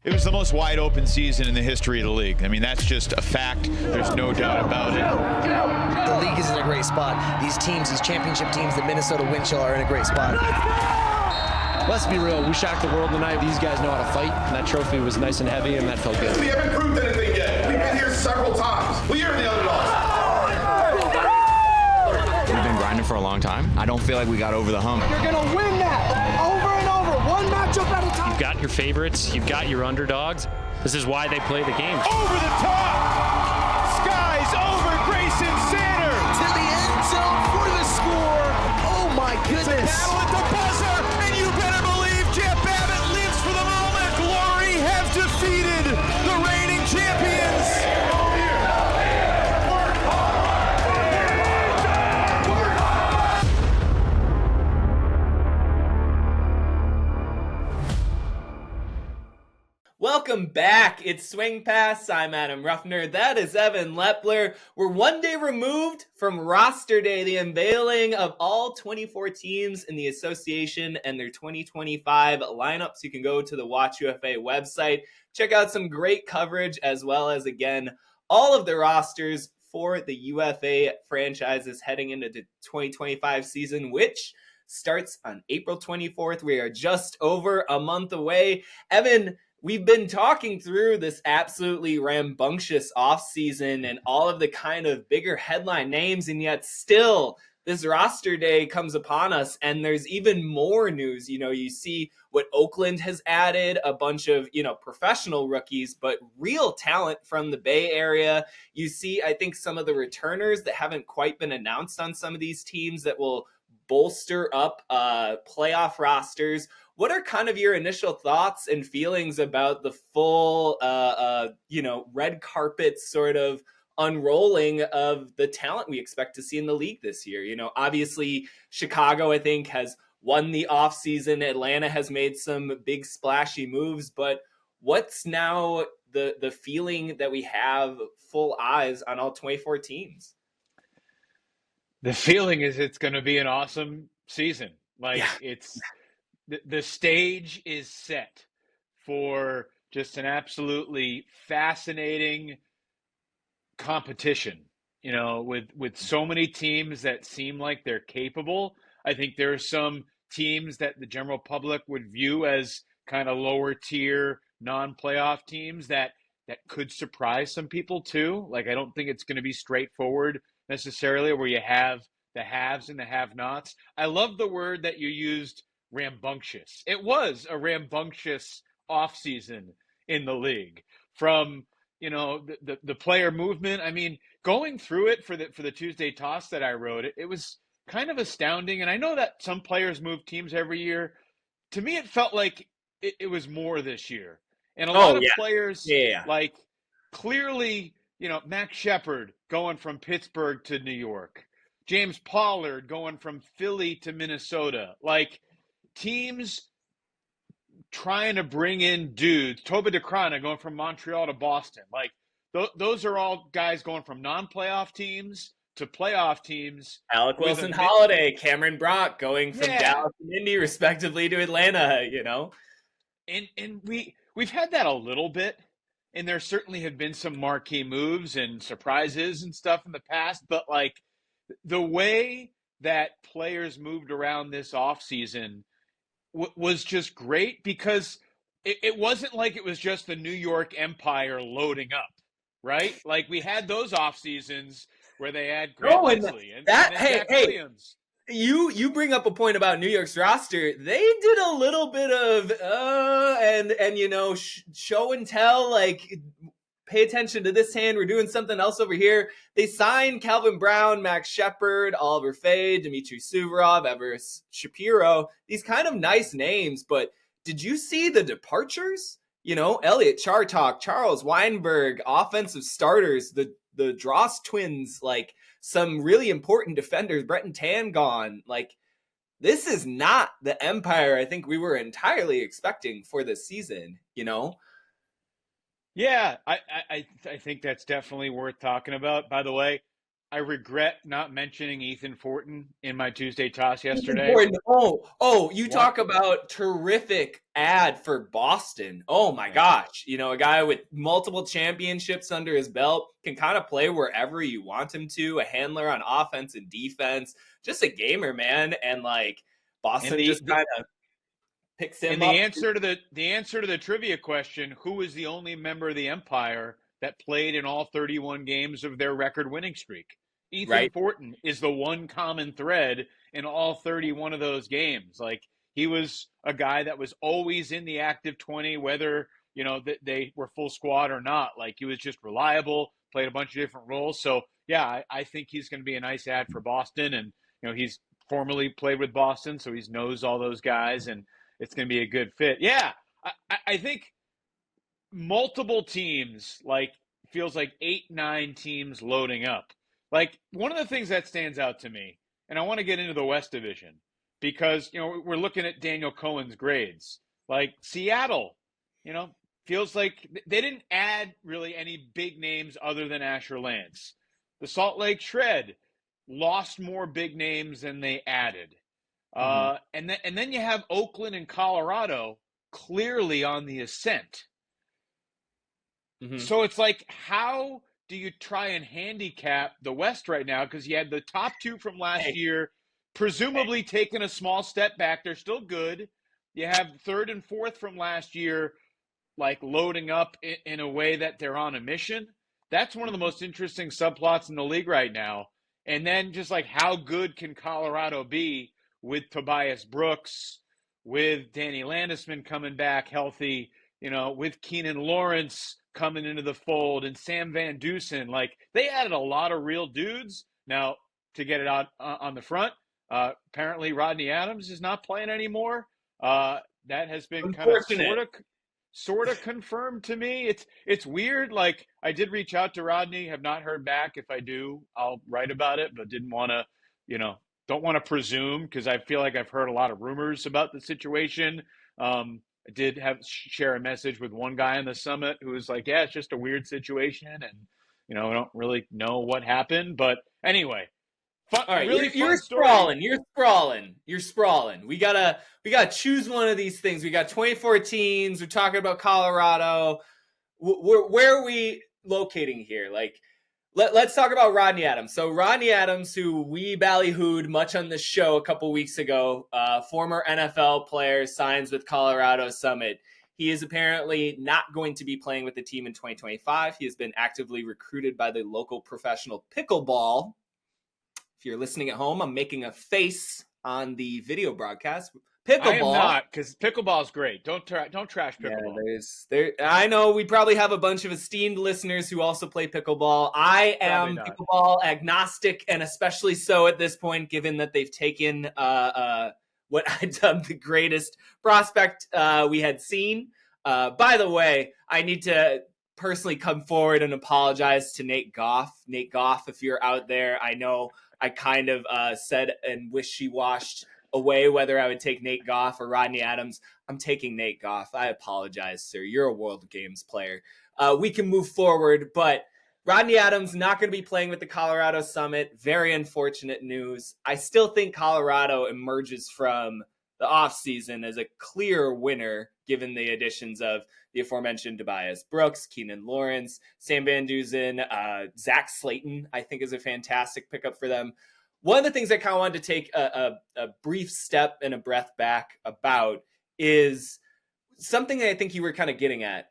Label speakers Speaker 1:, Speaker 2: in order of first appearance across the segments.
Speaker 1: It was the most wide open season in the history of the league. I mean, that's just a fact. There's no doubt about it.
Speaker 2: The league is in a great spot. These teams, these championship teams, the Minnesota Wind Chill are in a great spot.
Speaker 3: Let's be real. We shocked the world tonight. These guys know how to fight, and that trophy was nice and heavy, and that felt good.
Speaker 4: We haven't proved anything yet. We've been here several times. We are the underdogs.
Speaker 5: We've been grinding for a long time. I don't feel like we got over the hump.
Speaker 6: You're going to win that over and over, one matchup at a time.
Speaker 7: You've got your favorites. You've got your underdogs. This is why they play the games.
Speaker 1: Over the top! Skies over Grayson Center!
Speaker 2: To the end zone for the score. Oh my goodness.
Speaker 1: Battle at the buzzer, and you better believe Jeff Babbitt lives for the moment. Glory have defeated the reigning champions.
Speaker 8: Welcome back. It's Swing Pass. I'm Adam Ruffner. That is Evan Lepler. We're one day removed from roster day, the unveiling of all 24 teams in the association and their 2025 lineups. You can go to the Watch UFA website, check out some great coverage, as well as, again, all of the rosters for the UFA franchises heading into the 2025 season, which starts on April 24th. We are just over a month away. Evan, we've been talking through this absolutely rambunctious offseason and all of the kind of bigger headline names, and yet still this roster day comes upon us, and there's even more news. You know, you see what Oakland has added, a bunch of, professional rookies, but real talent from the Bay Area. You see, I think, some of the returners that haven't quite been announced on some of these teams that will bolster up playoff rosters. What are kind of your initial thoughts and feelings about the full, red carpet sort of unrolling of the talent we expect to see in the league this year? Obviously, Chicago, I think, has won the offseason. Atlanta has made some big splashy moves, but what's now the feeling that we have full eyes on all 24 teams?
Speaker 9: The feeling is it's going to be an awesome season. It's the stage is set for just an absolutely fascinating competition, with so many teams that seem like they're capable. I think there are some teams that the general public would view as kind of lower tier, non-playoff teams that could surprise some people too. I don't think it's going to be straightforward necessarily, where you have the haves and the have-nots. I love the word that you used, rambunctious. It was a rambunctious offseason in the league. From the player movement. I mean, going through it for the Tuesday toss that I wrote, it was kind of astounding. And I know that some players move teams every year. To me, it felt like it was more this year. And a lot of players, clearly, Max Shepard going from Pittsburgh to New York, James Pollard going from Philly to Minnesota, teams trying to bring in dudes, Toba DeCrana going from Montreal to Boston. Those are all guys going from non-playoff teams to playoff teams.
Speaker 8: Alec Wilson-Holiday, Cameron Brock going from Dallas and Indy respectively to Atlanta,
Speaker 9: And we've had that a little bit. And there certainly have been some marquee moves and surprises and stuff in the past, but the way that players moved around this offseason was just great, because it wasn't like it was just the New York Empire loading up, right? We had those off seasons where they had Grant Leslie and Jack Williams.
Speaker 8: You bring up a point about New York's roster. They did a little bit of show and tell, pay attention to this hand, we're doing something else over here. They signed Calvin Brown, Max Shepard, Oliver Fay, Dmitry Suvorov, Everest Shapiro. These kind of nice names, but did you see the departures? Elliot Chartok, Charles Weinberg, offensive starters, the Dross twins, some really important defenders, Breton Tan gone. This is not the Empire I think we were entirely expecting for this season,
Speaker 9: Yeah, I think that's definitely worth talking about. By the way, I regret not mentioning Ethan Fortin in my Tuesday toss yesterday.
Speaker 8: You talk about terrific ad for Boston. Oh my gosh. You know, a guy with multiple championships under his belt, can kind of play wherever you want him to, a handler on offense and defense, just a gamer, man. And like Boston just kind of picks him up.
Speaker 9: And the answer to the trivia question, who is the only member of the Empire that played in all 31 games of their record winning streak? Ethan Fortin is the one common thread in all 31 of those games. Like, he was a guy that was always in the active 20, whether, you know, they were full squad or not. Like, he was just reliable, played a bunch of different roles. So yeah, I think he's going to be a nice ad for Boston. And, you know, he's formerly played with Boston, so he knows all those guys, and it's going to be a good fit. Yeah, I think multiple teams, like, feels like 8-9 teams loading up. Like, one of the things that stands out to me, and I want to get into the West Division, because, you know, we're looking at Daniel Cohen's grades. Like, Seattle, you know, feels like they didn't add really any big names other than Asher Lance. The Salt Lake Shred lost more big names than they added. And then you have Oakland and Colorado clearly on the ascent. So it's like, how do you try and handicap the West right now? Because you had the top two from last year, presumably taking a small step back. They're still good. You have third and fourth from last year, like, loading up in a way that they're on a mission. That's one of the most interesting subplots in the league right now. And then just like, how good can Colorado be with Tobias Brooks, with Danny Landisman coming back healthy, you know, with Keenan Lawrence coming into the fold, and Sam Van Dusen. Like, they added a lot of real dudes. Now, to get it out on the front, apparently Rodney Adams is not playing anymore. That has been kind of sort of confirmed to me. It's weird. Like, I did reach out to Rodney, have not heard back. If I do, I'll write about it, but didn't want to, you know, don't want to presume, because I feel like I've heard a lot of rumors about the situation. I did share a message with one guy on the summit who was like, yeah, it's just a weird situation, and, you know, I don't really know what happened. But anyway, all right, really
Speaker 8: you're sprawling. You're sprawling. We gotta choose one of these things. We got 24 teams. We're talking about Colorado. Where are we locating here? Like, let's talk about Rodney Adams. So Rodney Adams, who we ballyhooed much on this show a couple weeks ago, former NFL player, signs with Colorado Summit. He is apparently not going to be playing with the team in 2025. He has been actively recruited by the local professional pickleball. If you're listening at home, I'm making a face on the video broadcast. Pickleball.
Speaker 9: I am not, because pickleball is great. Don't trash pickleball.
Speaker 8: Yeah, I know we probably have a bunch of esteemed listeners who also play pickleball. I am pickleball agnostic, and especially so at this point, given that they've taken what I dubbed the greatest prospect we had seen. By the way, I need to personally come forward and apologize to Nate Goff. Nate Goff, if you're out there, I know I kind of said and wishy-washed away whether I would take Nate Goff or Rodney Adams. I'm taking Nate Goff. I apologize, sir. You're a World Games player. We can move forward, but Rodney Adams not going to be playing with the Colorado Summit. Very unfortunate news. I still think Colorado emerges from the offseason as a clear winner, given the additions of the aforementioned Tobias Brooks, Keenan Lawrence, Sam Van Dusen, Zach Slayton, I think is a fantastic pickup for them. One of the things I kind of wanted to take a brief step and a breath back about is something that I think you were kind of getting at.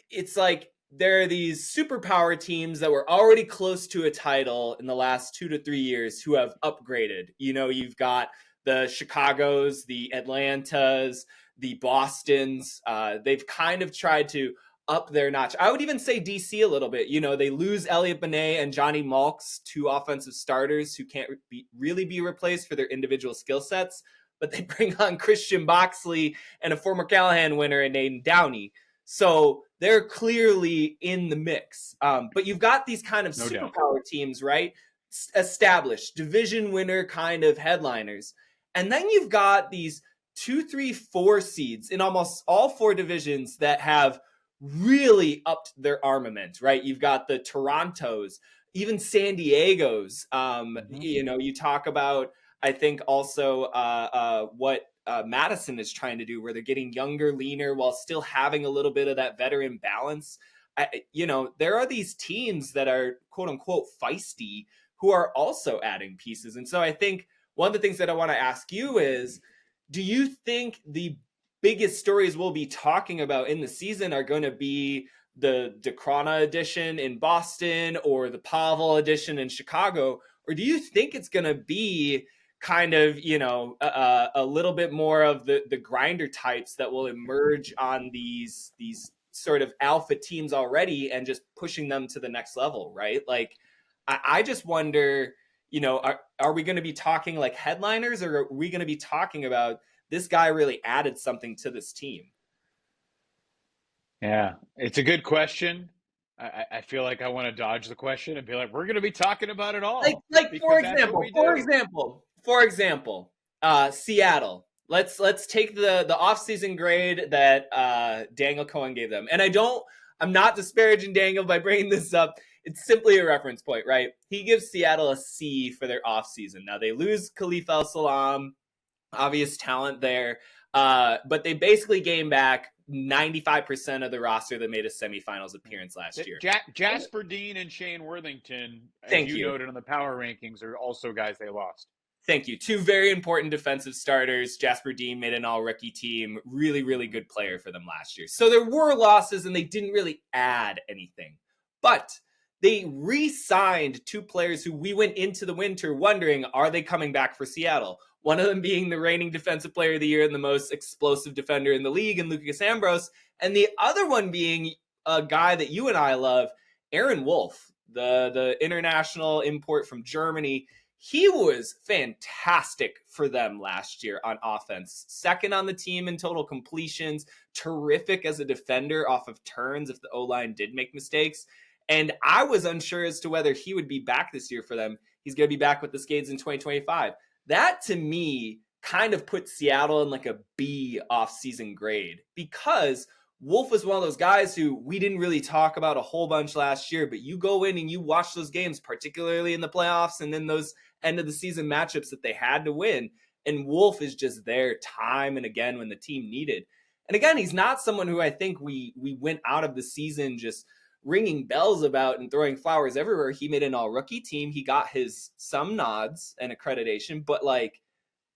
Speaker 8: It's like there are these superpower teams that were already close to a title in the last 2 to 3 years who have upgraded. You know, you've got the Chicagos, the Atlantas, the Bostons. They've kind of tried to up their notch. I would even say DC a little bit. You know, they lose Elliot Benet and Johnny Malks, two offensive starters who can't really be replaced for their individual skill sets, but they bring on Christian Boxley and a former Callahan winner in Aiden Downey. So they're clearly in the mix. But you've got these kind of superpower teams, right? Established division winner kind of headliners. And then you've got these 2, 3, 4 seeds in almost all 4 divisions that have really upped their armament, right? You've got the Torontos, even San Diego's. You talk about, I think also what Madison is trying to do, where they're getting younger, leaner, while still having a little bit of that veteran balance. There are these teams that are quote unquote feisty who are also adding pieces. And so I think one of the things that I want to ask you is, do you think the biggest stories we'll be talking about in the season are going to be the DeCrona edition in Boston or the Pavel edition in Chicago? Or do you think it's going to be kind of, a little bit more of the grinder types that will emerge on these sort of alpha teams already and just pushing them to the next level, right? Like, I just wonder, are we going to be talking like headliners, or are we going to be talking about this guy really added something to this team?
Speaker 9: Yeah, it's a good question. I feel like I want to dodge the question and be like, we're going to be talking about it all.
Speaker 8: Like for example, Seattle. Let's take the offseason grade that Daniel Cohen gave them. And I'm not disparaging Daniel by bringing this up. It's simply a reference point, right? He gives Seattle a C for their offseason. Now they lose Khalif El-Salam, obvious talent there. But they basically gained back 95% of the roster that made a semifinals appearance last year.
Speaker 9: Jasper Dean and Shane Worthington,
Speaker 8: Thank
Speaker 9: as
Speaker 8: you
Speaker 9: noted on the power rankings, are also guys they lost.
Speaker 8: Thank you. Two very important defensive starters. Jasper Dean made an all-rookie team. Really, really good player for them last year. So there were losses, and they didn't really add anything. But they re-signed two players who we went into the winter wondering, are they coming back for Seattle? One of them being the reigning defensive player of the year and the most explosive defender in the league, and Lucas Ambrose. And the other one being a guy that you and I love, Aaron Wolf, the international import from Germany. He was fantastic for them last year on offense. Second on the team in total completions. Terrific as a defender off of turns if the O-line did make mistakes. And I was unsure as to whether he would be back this year for them. He's going to be back with the Cascades in 2025. That, to me, kind of puts Seattle in like a B off-season grade, because Wolf was one of those guys who we didn't really talk about a whole bunch last year, but you go in and you watch those games, particularly in the playoffs and then those end-of-the-season matchups that they had to win, and Wolf is just there time and again when the team needed. And again, he's not someone who I think we went out of the season just ringing bells about and throwing flowers everywhere. He made an all-rookie team. He got some nods and accreditation, but like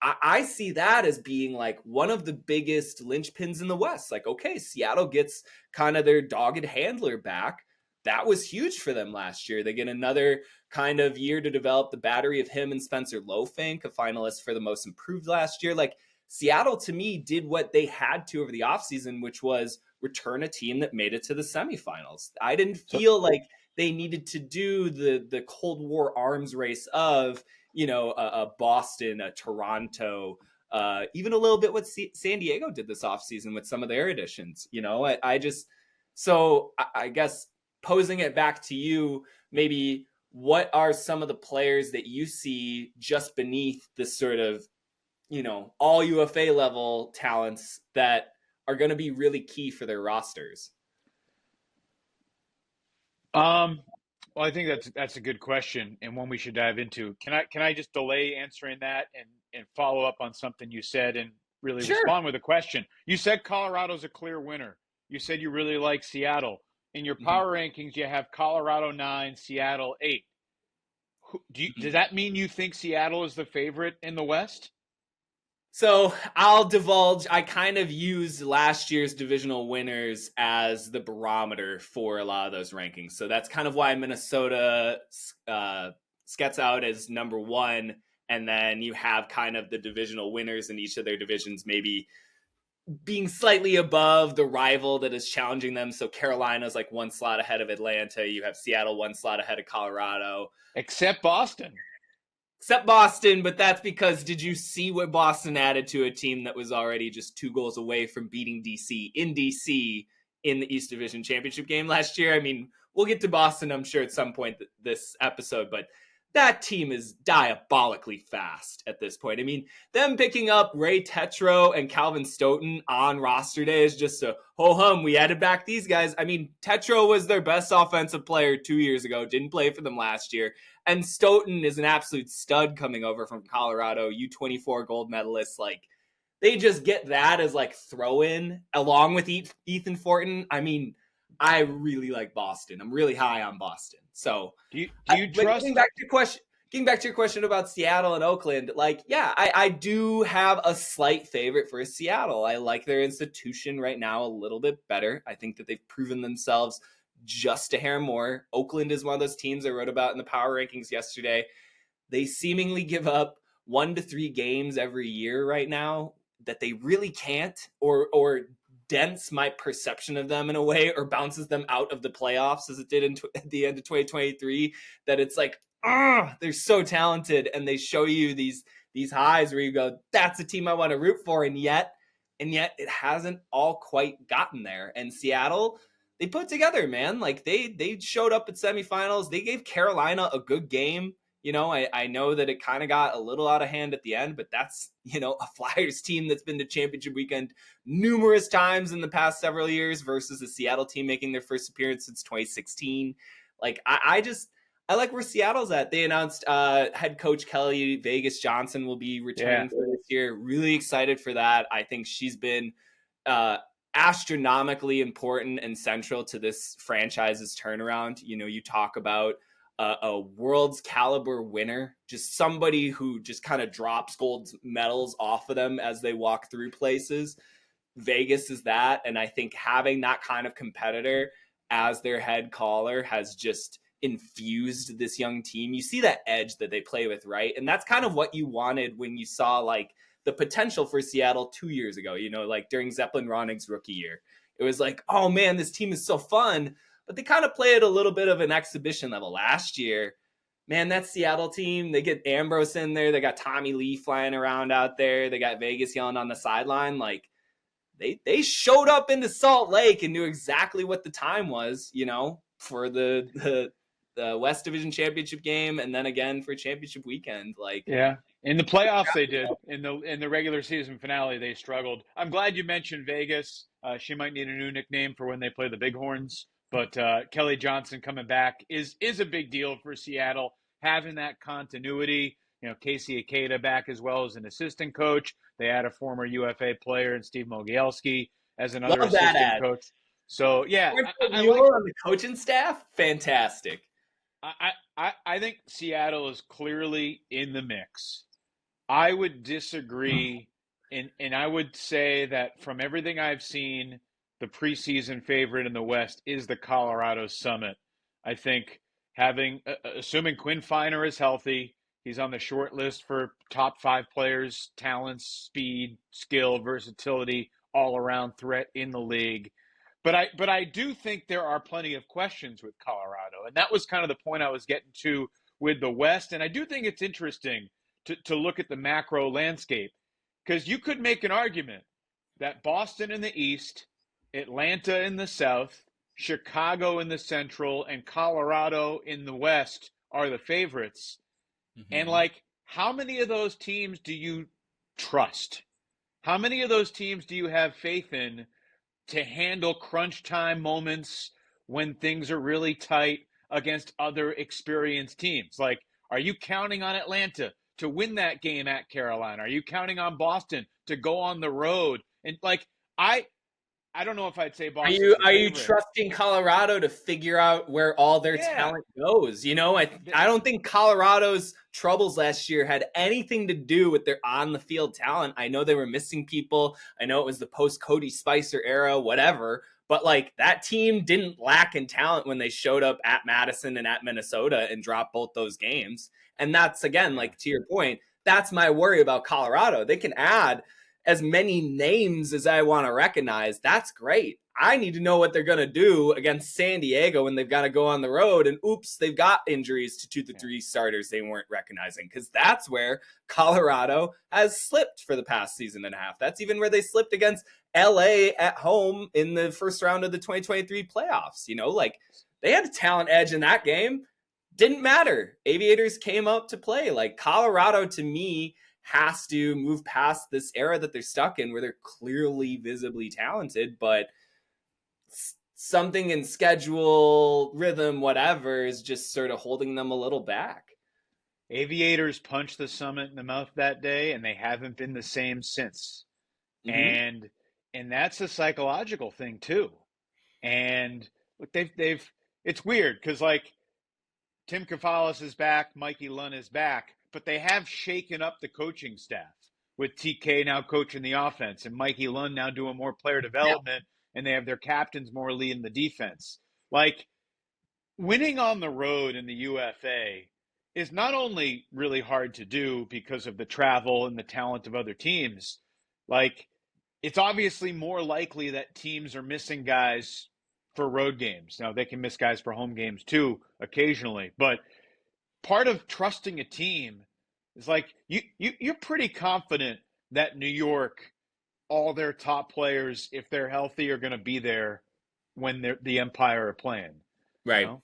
Speaker 8: I see that as being like one of the biggest linchpins in the West. Like, okay, Seattle gets kind of their dogged handler back. That was huge for them last year. They get another kind of year to develop the battery of him and Spencer Lofink, a finalist for the most improved last year. Like, Seattle, to me, did what they had to over the offseason, which was return a team that made it to the semifinals. I didn't feel like they needed to do the Cold War arms race of, a Boston, a Toronto, even a little bit what San Diego did this offseason with some of their additions. I guess posing it back to you, maybe what are some of the players that you see just beneath this sort of, all UFA level talents that are going to be really key for their rosters?
Speaker 9: Well, I think that's a good question, and one we should dive into. Can I just delay answering that and follow up on something you said and really respond with a question? You said Colorado's a clear winner. You said you really like Seattle. In your power rankings, you have Colorado 9, Seattle 8. Does that mean you think Seattle is the favorite in the West?
Speaker 8: So I'll divulge, I kind of used last year's divisional winners as the barometer for a lot of those rankings. So that's kind of why Minnesota gets out as number one. And then you have kind of the divisional winners in each of their divisions maybe being slightly above the rival that is challenging them. So Carolina's like one slot ahead of Atlanta. You have Seattle one slot ahead of Colorado.
Speaker 9: Except Boston.
Speaker 8: But that's because did you see what Boston added to a team that was already just 2 goals away from beating DC in DC in the East Division Championship game last year? I mean, we'll get to Boston, I'm sure, at some point this episode, but that team is diabolically fast at this point. I mean, them picking up Ray Tetro and Calvin Stoughton on roster day is just a ho-hum. We added back these guys. I mean, Tetro was their best offensive player 2 years ago, didn't play for them last year. And Stoughton is an absolute stud coming over from Colorado, U24 gold medalist. Like, they just get that as like throw-in along with Ethan Fortin. I mean, I really like Boston. I'm really high on Boston. So
Speaker 9: do you trust?
Speaker 8: Getting back to your question about Seattle and Oakland, like, yeah, I do have a slight favorite for Seattle. I like their institution right now a little bit better. I think that they've proven themselves just a hair more. Oakland is one of those teams I wrote about in the power rankings yesterday. They seemingly give up 1 to 3 games every year right now that they really can't, or dents my perception of them in a way, or bounces them out of the playoffs as it did at the end of 2023, that it's like, they're so talented, and they show you these highs where you go, that's a team I want to root for, and yet it hasn't all quite gotten there. And Seattle, they put together, man. Like, they showed up at semifinals. They gave Carolina a good game. You know, I know that it kind of got a little out of hand at the end, but that's, you know, a Flyers team that's been to championship weekend numerous times in the past several years versus a Seattle team making their first appearance since 2016. Like, I like where Seattle's at. They announced head coach Kelly Vegas Johnson will be returning for this year. Really excited for that. I think she's been astronomically important and central to this franchise's turnaround. You know, you talk about a world's caliber winner, just somebody who just kind of drops gold medals off of them as they walk through places. Vegas is that. And I think having that kind of competitor as their head caller has just infused this young team. You see that edge that they play with, right? And that's kind of what you wanted when you saw like the potential for Seattle 2 years ago, you know, like during Zeppelin Roning's rookie year. It was like, oh man, this team is so fun. But they kind of play at a little bit of an exhibition level. Last year, man, that Seattle team, they get Ambrose in there. They got Tommy Lee flying around out there. They got Vegas yelling on the sideline. Like, they showed up into Salt Lake and knew exactly what the time was, you know, for the West Division Championship game, and then again for championship weekend. Like,
Speaker 9: yeah, in the playoffs they did. In the regular season finale, they struggled. I'm glad you mentioned Vegas. She might need a new nickname for when they play the Bighorns. But Kelly Johnson coming back is a big deal for Seattle, having that continuity. You know, Casey Ikeda back as well as an assistant coach. They had a former UFA player and Steve Mogielski as another assistant coach. So, yeah.
Speaker 8: I like on the coaching staff, fantastic.
Speaker 9: I think Seattle is clearly in the mix. I would disagree, and I would say that from everything I've seen, the preseason favorite in the West is the Colorado Summit. I think assuming Quinn Finer is healthy, he's on the short list for top 5 players, talents, speed, skill, versatility, all-around threat in the league. But I do think there are plenty of questions with Colorado, and that was kind of the point I was getting to with the West. And I do think it's interesting to look at the macro landscape, because you could make an argument that Boston in the East, Atlanta in the South, Chicago in the Central, and Colorado in the West are the favorites. Mm-hmm. And, like, how many of those teams do you trust? How many of those teams do you have faith in to handle crunch time moments when things are really tight against other experienced teams? Like, are you counting on Atlanta to win that game at Carolina? Are you counting on Boston to go on the road? And, like, I don't know if I'd say Boston.
Speaker 8: Are you trusting Colorado to figure out where all their talent goes? You know, I don't think Colorado's troubles last year had anything to do with their on the field talent. I know they were missing people. I know it was the post Cody Spicer era, whatever. But like, that team didn't lack in talent when they showed up at Madison and at Minnesota and dropped both those games. And that's, again, like, to your point, that's my worry about Colorado. They can add as many names as I want to recognize. That's great. I need to know what they're going to do against San Diego when they've got to go on the road and oops, they've got injuries to 2 to 3 starters they weren't recognizing, because that's where Colorado has slipped for the past season and a half. That's even where they slipped against LA at home in the first round of the 2023 playoffs. You know, like, they had a talent edge in that game. didn't matter. Aviators came up to play. Like, Colorado, to me, has to move past this era that they're stuck in where they're clearly visibly talented, but something in schedule, rhythm, whatever is just sort of holding them a little back.
Speaker 9: Aviators punched the Summit in the mouth that day, and they haven't been the same since. Mm-hmm. And that's a psychological thing too. And look, they've it's weird because, like, Tim Kafalis is back, Mikey Lunn is back, but they have shaken up the coaching staff with TK now coaching the offense and Mikey Lunn now doing more player development, and they have their captains more leading the defense. Like, winning on the road in the UFA is not only really hard to do because of the travel and the talent of other teams, like, it's obviously more likely that teams are missing guys for road games. Now, they can miss guys for home games too occasionally, but part of trusting a team is, like, you're pretty confident that New York, all their top players, if they're healthy, are going to be there when the Empire are playing.
Speaker 8: Right.
Speaker 9: You know?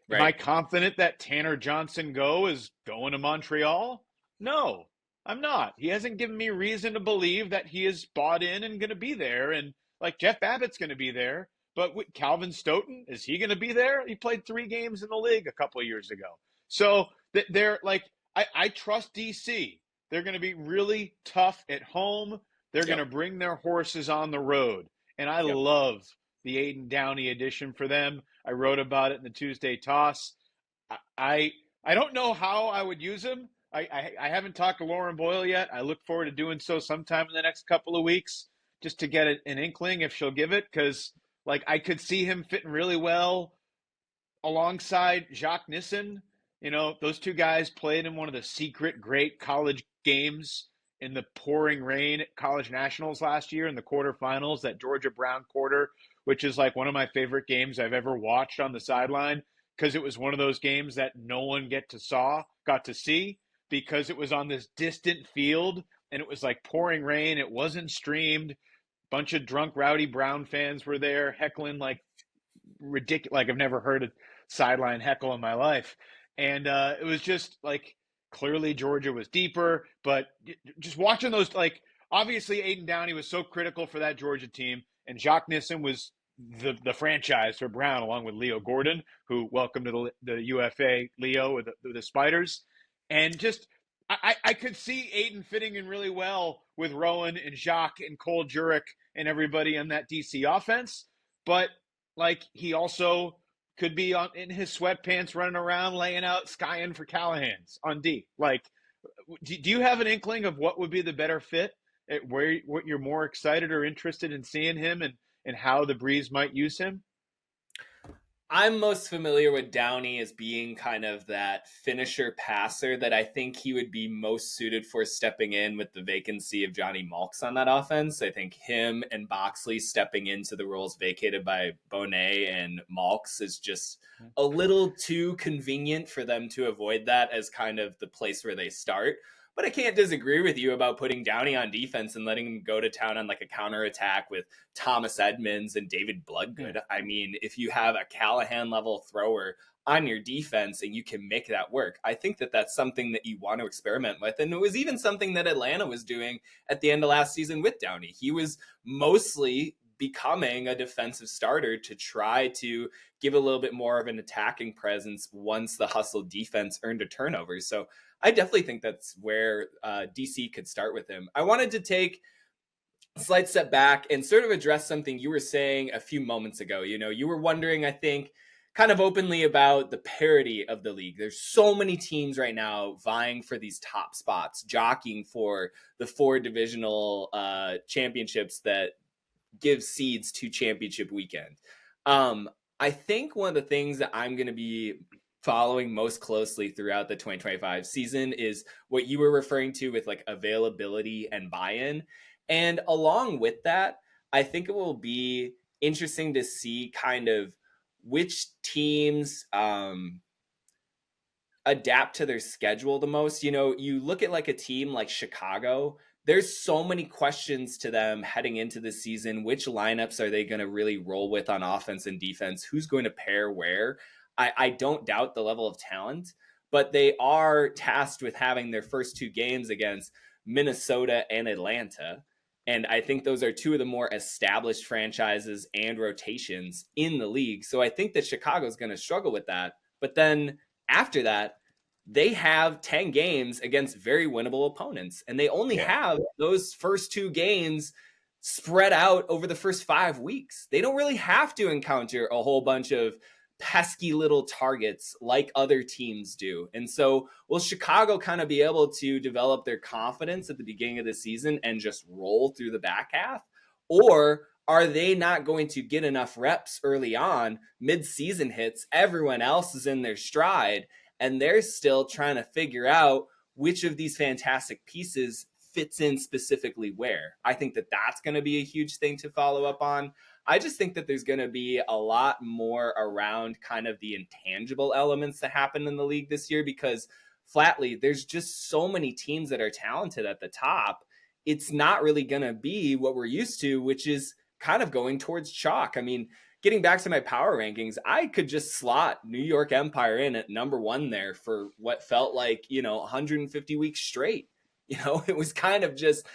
Speaker 8: Right.
Speaker 9: Am I confident that Tanner Johnson is going to Montreal? No, I'm not. He hasn't given me reason to believe that he is bought in and going to be there. And, like, Jeff Babbitt's going to be there. But with Calvin Stoughton, is he going to be there? He played 3 games in the league a couple of years ago. So they're like, I trust DC. They're going to be really tough at home. They're going to bring their horses on the road. And I love the Aiden Downey edition for them. I wrote about it in the Tuesday Toss. I don't know how I would use him. I haven't talked to Lauren Boyle yet. I look forward to doing so sometime in the next couple of weeks just to get an inkling if she'll give it, because, like, I could see him fitting really well alongside Jacques Nissen. You know, those two guys played in one of the secret great college games in the pouring rain at college nationals last year in the quarterfinals, that Georgia Brown quarter, which is like one of my favorite games I've ever watched on the sideline, because it was one of those games that no one got to see because it was on this distant field and it was like pouring rain. It wasn't streamed. Bunch of drunk, rowdy Brown fans were there heckling like ridiculous. Like, I've never heard a sideline heckle in my life. And it was just like, clearly Georgia was deeper, but just watching those, like, obviously Aiden Downey was so critical for that Georgia team, and Jacques Nissen was the franchise for Brown, along with Leo Gordon, who welcomed to the UFA Leo with the Spiders. And just, I could see Aiden fitting in really well with Rowan and Jacques and Cole Jurek and everybody on that DC offense. But, like, he also could be in his sweatpants running around laying out skying for Callahan's on D. Like, do you have an inkling of what would be the better fit, what you're more excited or interested in seeing him, and how the Breeze might use him?
Speaker 8: I'm most familiar with Downey as being kind of that finisher passer that I think he would be most suited for stepping in with the vacancy of Johnny Malks on that offense. I think him and Boxley stepping into the roles vacated by Bonet and Malks is just a little too convenient for them to avoid that as kind of the place where they start. But I can't disagree with you about putting Downey on defense and letting him go to town on, like, a counterattack with Thomas Edmonds and David Bloodgood. I mean, if you have a Callahan-level thrower on your defense and you can make that work, I think that that's something that you want to experiment with. And it was even something that Atlanta was doing at the end of last season with Downey. He was mostly becoming a defensive starter to try to give a little bit more of an attacking presence once the hustle defense earned a turnover. So I definitely think that's where DC could start with him. I wanted to take a slight step back and sort of address something you were saying a few moments ago. You know, you were wondering, I think, kind of openly about the parity of the league. There's so many teams right now vying for these top spots, jockeying for the 4 divisional championships that give seeds to championship weekend. I think one of the things that I'm going to be following most closely throughout the 2025 season is what you were referring to with, like, availability and buy-in. And along with that, I think it will be interesting to see kind of which teams adapt to their schedule the most. You know, you look at, like, a team like Chicago, there's so many questions to them heading into the season. Which lineups are they going to really roll with on offense and defense? Who's going to pair where? I don't doubt the level of talent, but they are tasked with having their first 2 games against Minnesota and Atlanta. And I think those are 2 of the more established franchises and rotations in the league. So I think that Chicago's going to struggle with that. But then after that, they have 10 games against very winnable opponents. And they only have those first 2 games spread out over the first 5 weeks. They don't really have to encounter a whole bunch of pesky little targets like other teams do. And so will Chicago kind of be able to develop their confidence at the beginning of the season and just roll through the back half? Or are they not going to get enough reps early on? Mid-season hits, everyone else is in their stride, and they're still trying to figure out which of these fantastic pieces fits in specifically where. I think that that's going to be a huge thing to follow up on. I just think that there's going to be a lot more around kind of the intangible elements that happen in the league this year, because flatly, there's just so many teams that are talented at the top. It's not really going to be what we're used to, which is kind of going towards chalk. I mean, getting back to my power rankings, I could just slot New York Empire in at number 1 there for what felt like, 150 weeks straight. It was kind of just,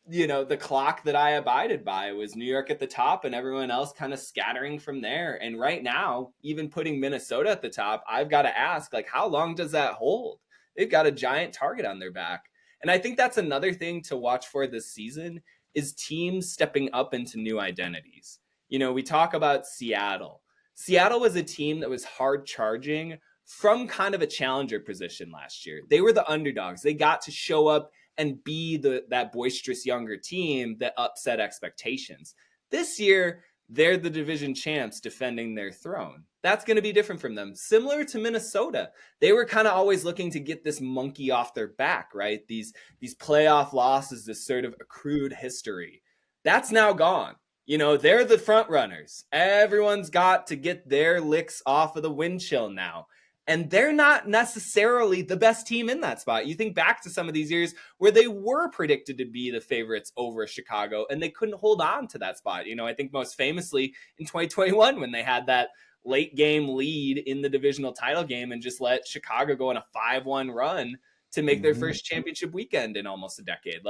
Speaker 8: the clock that I abided by was New York at the top and everyone else kind of scattering from there. And right now, even putting Minnesota at the top, I've got to ask, how long does that hold? They've got a giant target on their back. And I think that's another thing to watch for this season is teams stepping up into new identities. We talk about Seattle. Seattle was a team that was hard charging from kind of a challenger position last year. They were the underdogs. They got to show up and be that boisterous younger team that upset expectations. This year, they're the division champs defending their throne. That's going to be different from them. Similar to Minnesota, they were kind of always looking to get this monkey off their back, right? These playoff losses, this sort of accrued history. That's now gone. They're the front runners. Everyone's got to get their licks off of the wind chill now. And they're not necessarily the best team in that spot. You think back to some of these years where they were predicted to be the favorites over Chicago, and they couldn't hold on to that spot. I think most famously in 2021 when they had that late game lead in the divisional title game and just let Chicago go on a 5-1 run to make their first championship weekend in almost a decade.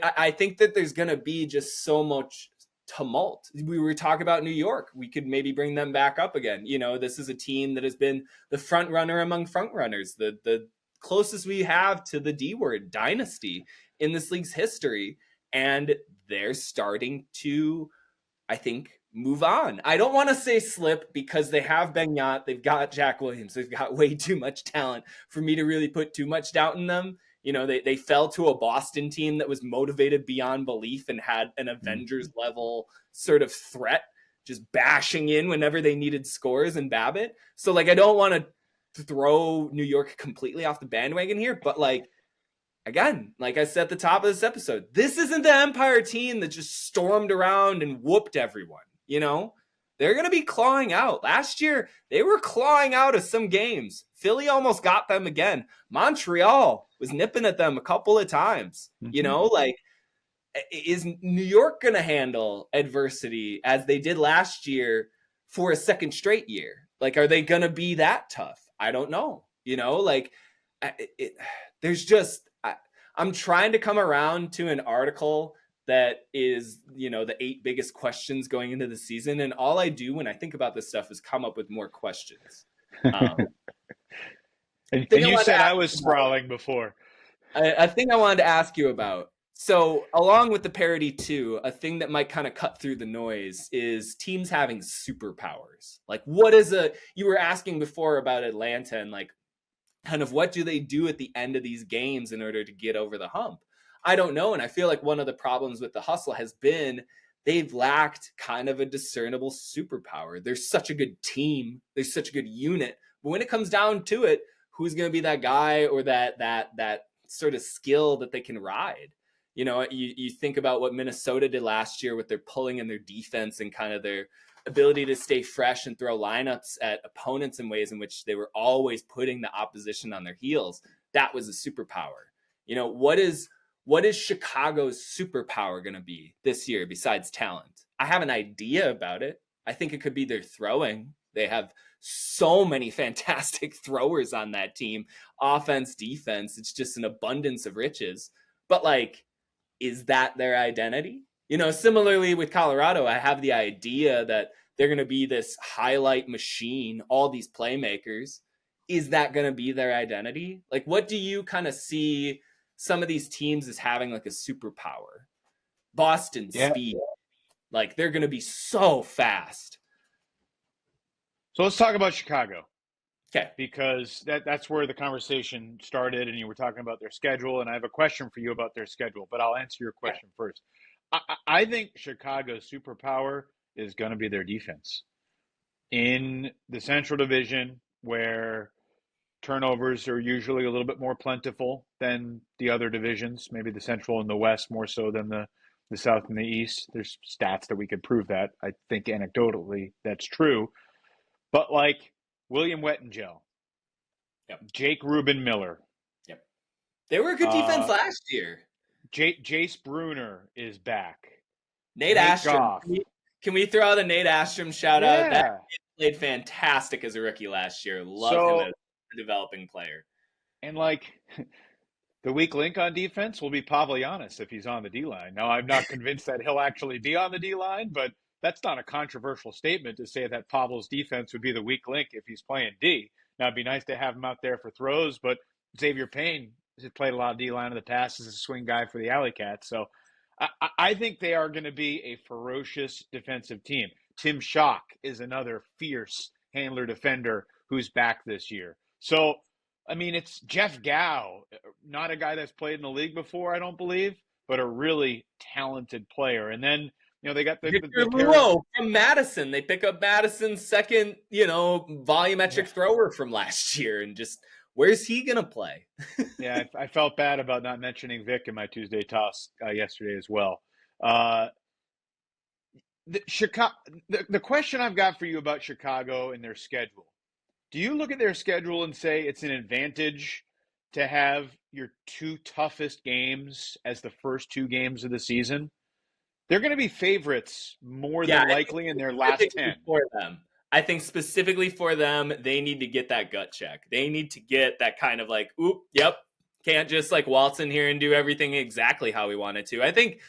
Speaker 8: I think that there's going to be just so much tumult. We were talking about New York. We could maybe bring them back up again. This is a team that has been the front runner among front runners, the closest we have to the D word dynasty in this league's history. And they're starting to, I think, move on. I don't want to say slip because they have Beignet, they've got Jack Williams, they've got way too much talent for me to really put too much doubt in them. They fell to a Boston team that was motivated beyond belief and had an Avengers level sort of threat, just bashing in whenever they needed scores and Babbitt. So I don't want to throw New York completely off the bandwagon here, but again, like I said at the top of this episode, this isn't the Empire team that just stormed around and whooped everyone. They're going to be clawing out. Last year, they were clawing out of some games. Philly almost got them again. Montreal was nipping at them a couple of times. Is New York going to handle adversity as they did last year for a second straight year? Are they going to be that tough? I don't know. I'm trying to come around to an article that is, the 8 biggest questions going into the season. And all I do when I think about this stuff is come up with more questions.
Speaker 9: And you said I was sprawling before.
Speaker 8: A thing I wanted to ask you about. So along with the parity too, a thing that might kind of cut through the noise is teams having superpowers. You were asking before about Atlanta and kind of what do they do at the end of these games in order to get over the hump? I don't know. And I feel like one of the problems with the hustle has been they've lacked kind of a discernible superpower. There's such a good team. There's such a good unit. But when it comes down to it, who's going to be that guy or that sort of skill that they can ride? You think about what Minnesota did last year with their pulling and their defense and kind of their ability to stay fresh and throw lineups at opponents in ways in which they were always putting the opposition on their heels. That was a superpower. What is Chicago's superpower going to be this year besides talent? I have an idea about it. I think it could be their throwing. They have so many fantastic throwers on that team. Offense, defense, it's just an abundance of riches. But like, is that their identity? You know, similarly with Colorado, I have the idea that they're going to be this highlight machine, all these playmakers. Is that going to be their identity? Like, what do you kind of see some of these teams as having like a superpower? Boston speed. Like, they're going to be so fast.
Speaker 9: So let's talk about Chicago.
Speaker 8: Okay.
Speaker 9: Because that's where the conversation started, and you were talking about their schedule, and I have a question for you about their schedule, but I'll answer your question first. I think Chicago's superpower is going to be their defense. In the Central Division, where turnovers are usually a little bit more plentiful than the other divisions, maybe the Central and the West more so than the South and the East. There's stats that we could prove that. I think anecdotally that's true. But like William Wettengel, Jake Rubin Miller.
Speaker 8: They were a good defense last year.
Speaker 9: Jace Bruner is back.
Speaker 8: Nate Astrom. Can we throw out a Nate Astrom shout out? That played fantastic as a rookie last year. Love him as a developing player.
Speaker 9: And like the weak link on defense will be Pavlianis if he's on the D-line. Now, I'm not convinced that he'll actually be on the D-line, but that's not a controversial statement to say that Pavel's defense would be the weak link if he's playing D. Now, it'd be nice to have him out there for throws, but Xavier Payne has played a lot of D-line in the past as a swing guy for the AlleyCats. So I think they are going to be a ferocious defensive team. Tim Schock is another fierce handler defender who's back this year. So, I mean, it's Jeff Gow, not a guy that's played in the league before, I don't believe, but a really talented player. And then, you know, they got the
Speaker 8: from Madison. They pick up Madison's second, you know, volumetric thrower from last year, and just where's he gonna play?
Speaker 9: Yeah, I felt bad about not mentioning Vic in my Tuesday toss yesterday as well. The question I've got for you about Chicago and their schedule. Do you look at their schedule and say it's an advantage to have your two toughest games as the first two games of the season? They're going to be favorites more than likely in their last 10.
Speaker 8: For them. I think specifically for them, they need to get that gut check. They need to get that kind of like, oop, yep, can't just like waltz in here and do everything exactly how we wanted to. I think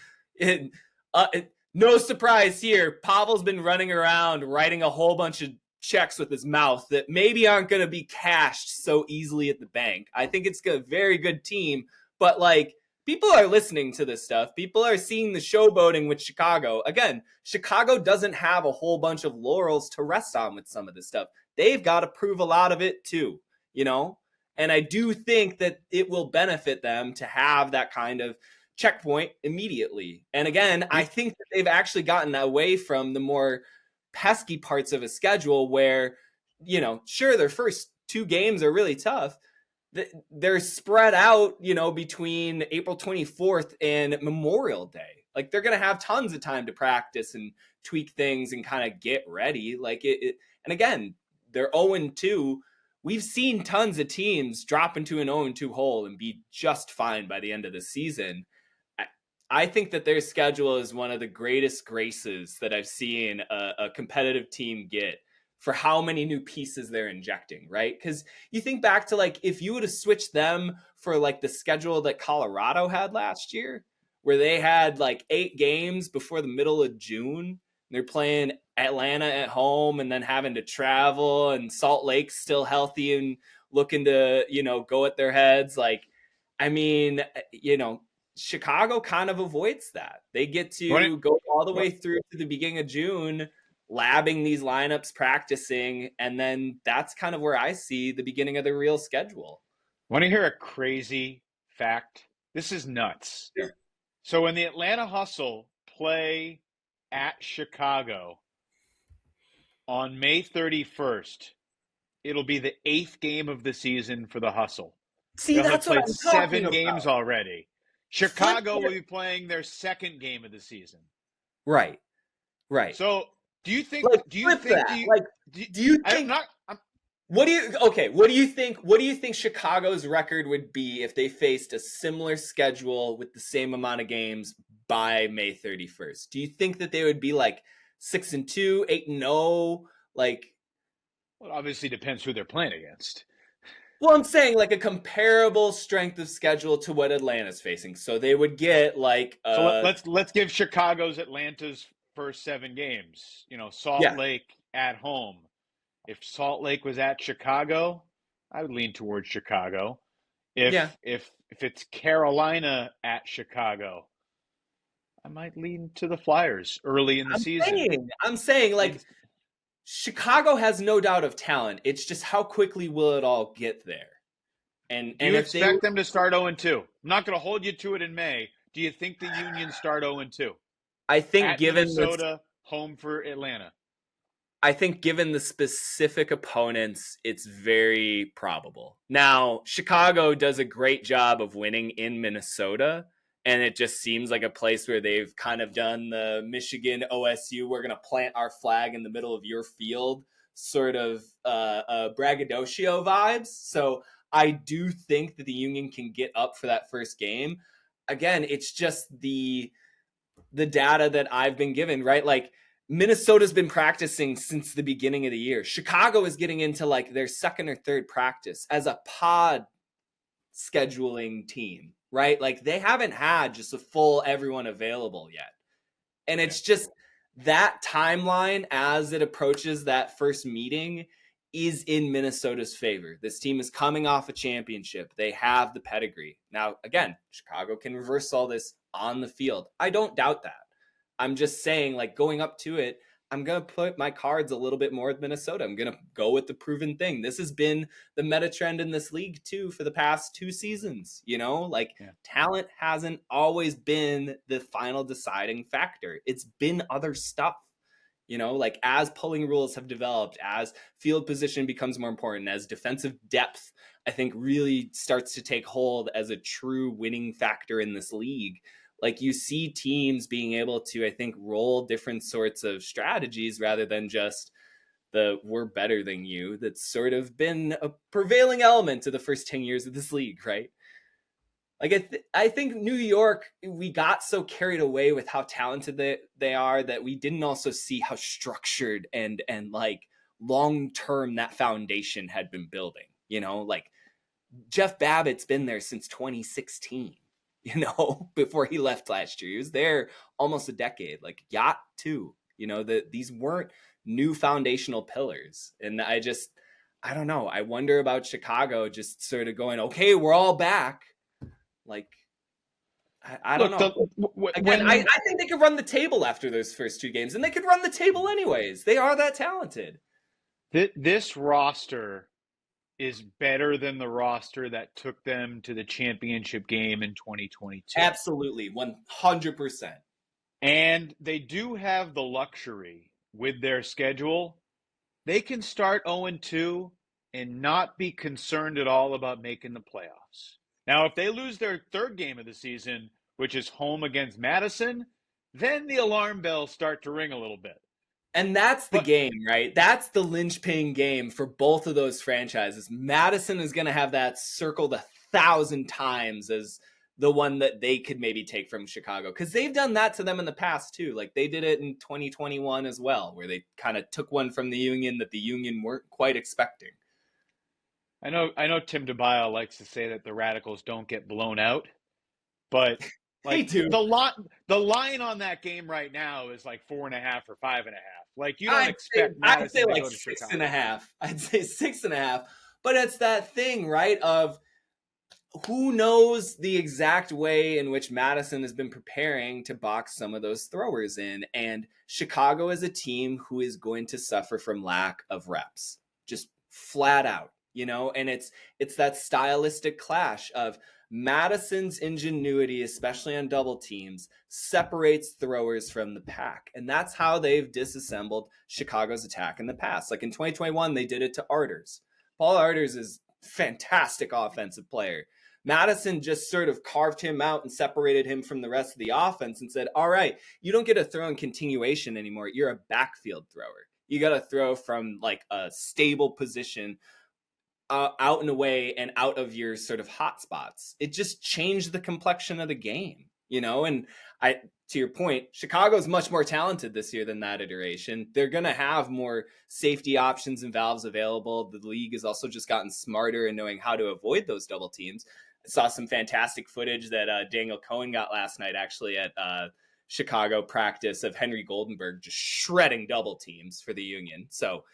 Speaker 8: no surprise here. Pavel's been running around writing a whole bunch of checks with his mouth that maybe aren't going to be cashed so easily at the bank. I think it's a very good team, but like, people are listening to this stuff. People are seeing the showboating with Chicago. Again, Chicago doesn't have a whole bunch of laurels to rest on with some of this stuff. They've got to prove a lot of it too, you know? And I do think that it will benefit them to have that kind of checkpoint immediately. And again, I think that they've actually gotten away from the more pesky parts of a schedule where, you know, sure, their first two games are really tough. They're spread out, you know, between April 24th and Memorial Day. Like, they're going to have tons of time to practice and tweak things and kind of get ready. Like and again, they're 0-2. We've seen tons of teams drop into an 0-2 hole and be just fine by the end of the season. I think that their schedule is one of the greatest graces that I've seen a competitive team get for how many new pieces they're injecting, right? Because you think back to, like, if you would have switched them for, like, the schedule that Colorado had last year, where they had, like, 8 games before the middle of June, and they're playing Atlanta at home and then having to travel, and Salt Lake's still healthy and looking to, you know, go at their heads. Like, I mean, you know, Chicago kind of avoids that. They get to go all the way through to the beginning of June, labbing these lineups, practicing, and then that's kind of where I see the beginning of the real schedule.
Speaker 9: Want to hear a crazy fact? This is nuts.
Speaker 8: Yeah.
Speaker 9: So when the Atlanta Hustle play at Chicago on May 31st, it'll be the 8th game of the season for the Hustle.
Speaker 8: See,
Speaker 9: They'll
Speaker 8: that's
Speaker 9: have
Speaker 8: what
Speaker 9: played
Speaker 8: I'm talking
Speaker 9: 7
Speaker 8: about.
Speaker 9: games already. Chicago will be playing their 2nd game of the season.
Speaker 8: Right.
Speaker 9: So do you think?
Speaker 8: Like,
Speaker 9: do you think?
Speaker 8: Do you think? What do you think? What do you think Chicago's record would be if they faced a similar schedule with the same amount of games by May 31st? Do you think that they would be like 6-2, 8-0, like.
Speaker 9: Well, it obviously depends who they're playing against.
Speaker 8: Well, I'm saying like a comparable strength of schedule to what Atlanta's facing. So they would get like.
Speaker 9: So let's give Atlanta's first 7 games. Salt Lake at home. If Salt Lake was at Chicago, I would lean towards Chicago. If it's Carolina at Chicago, I might lean to the Flyers early in the season.
Speaker 8: I'm saying like Chicago has no doubt of talent. It's just how quickly will it all get there? And
Speaker 9: do you expect them to start 0-2? I'm not going to hold you to it in May. Do you think the Union start 0-2?
Speaker 8: I think
Speaker 9: at
Speaker 8: given
Speaker 9: Minnesota, home for Atlanta.
Speaker 8: I think given the specific opponents, it's very probable. Now, Chicago does a great job of winning in Minnesota, and it just seems like a place where they've kind of done the Michigan OSU, we're going to plant our flag in the middle of your field sort of braggadocio vibes. So I do think that the Union can get up for that first game. Again, it's just the data that I've been given, right? Like, Minnesota's been practicing since the beginning of the year. Chicago is getting into like their second or third practice as a pod scheduling team, right? Like they haven't had just a full everyone available yet. And it's just that timeline as it approaches that first meeting is in Minnesota's favor. This team is coming off a championship. They have the pedigree. Now, again, Chicago can reverse all this on the field. I don't doubt that. I'm just saying, like, going up to it, I'm going to put my cards a little bit more with Minnesota. I'm going to go with the proven thing. This has been the meta trend in this league, too, for the past 2 seasons. Talent hasn't always been the final deciding factor. It's been other stuff. As pulling rules have developed, as field position becomes more important, as defensive depth, I think, really starts to take hold as a true winning factor in this league. Like you see teams being able to, I think, roll different sorts of strategies rather than just the we're better than you. That's sort of been a prevailing element to the first 10 years of this league, right? Like I think New York, we got so carried away with how talented they are that we didn't also see how structured and like long-term that foundation had been building. Like Jeff Babbitt's been there since 2016. Before he left last year. He was there almost a decade, like Yacht too, that these weren't new foundational pillars. And I don't know. I wonder about Chicago just sort of going, okay, we're all back. Like, I don't know. I think they could run the table after those first 2 games, and they could run the table anyways. They are that talented.
Speaker 9: This roster is better than the roster that took them to the championship game in 2022.
Speaker 8: Absolutely, 100%.
Speaker 9: And they do have the luxury with their schedule. They can start 0-2 and not be concerned at all about making the playoffs. Now, if they lose their 3rd game of the season, which is home against Madison, then the alarm bells start to ring a little bit.
Speaker 8: And that's the game, right? That's the linchpin game for both of those franchises. Madison is going to have that circled 1,000 times as the one that they could maybe take from Chicago, because they've done that to them in the past too. Like they did it in 2021 as well, where they kind of took one from the Union that the Union weren't quite expecting.
Speaker 9: I know Tim DeBile likes to say that the Radicals don't get blown out, but like the line on that game right now is like 4.5 or 5.5. Like you don't expect Madison
Speaker 8: I'd say
Speaker 9: to
Speaker 8: like
Speaker 9: go to
Speaker 8: 6.5. I'd say 6.5. But it's that thing, right? Of who knows the exact way in which Madison has been preparing to box some of those throwers in. And Chicago is a team who is going to suffer from lack of reps, just flat out, and it's that stylistic clash of Madison's ingenuity, especially on double teams, separates throwers from the pack. And that's how they've disassembled Chicago's attack in the past. Like in 2021, they did it to Arters. Paul Arters is a fantastic offensive player. Madison just sort of carved him out and separated him from the rest of the offense and said, all right, you don't get a throw in continuation anymore. You're a backfield thrower. You got to throw from like a stable position out and away and out of your sort of hot spots. It just changed the complexion of the game, and to your point, Chicago's much more talented this year than that iteration. They're going to have more safety options and valves available. The league has also just gotten smarter in knowing how to avoid those double teams. I saw some fantastic footage that Daniel Cohen got last night, actually, at Chicago practice of Henry Goldenberg just shredding double teams for the Union. So,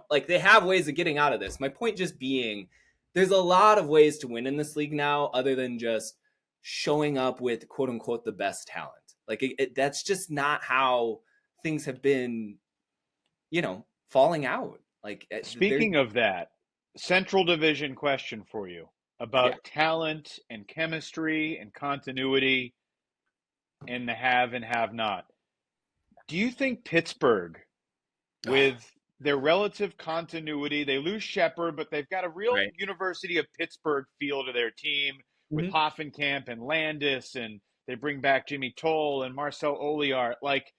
Speaker 8: like, they have ways of getting out of this. My point just being, there's a lot of ways to win in this league now other than just showing up with quote unquote the best talent. Like that's just not how things have been, falling out. Like
Speaker 9: speaking of that, Central Division question for you about talent and chemistry and continuity and the have and have not. Do you think Pittsburgh, with their relative continuity, they lose Shepard, but they've got a real University of Pittsburgh feel to their team with Hoffenkamp and Landis, and they bring back Jimmy Toll and Marcel Oliart. Like,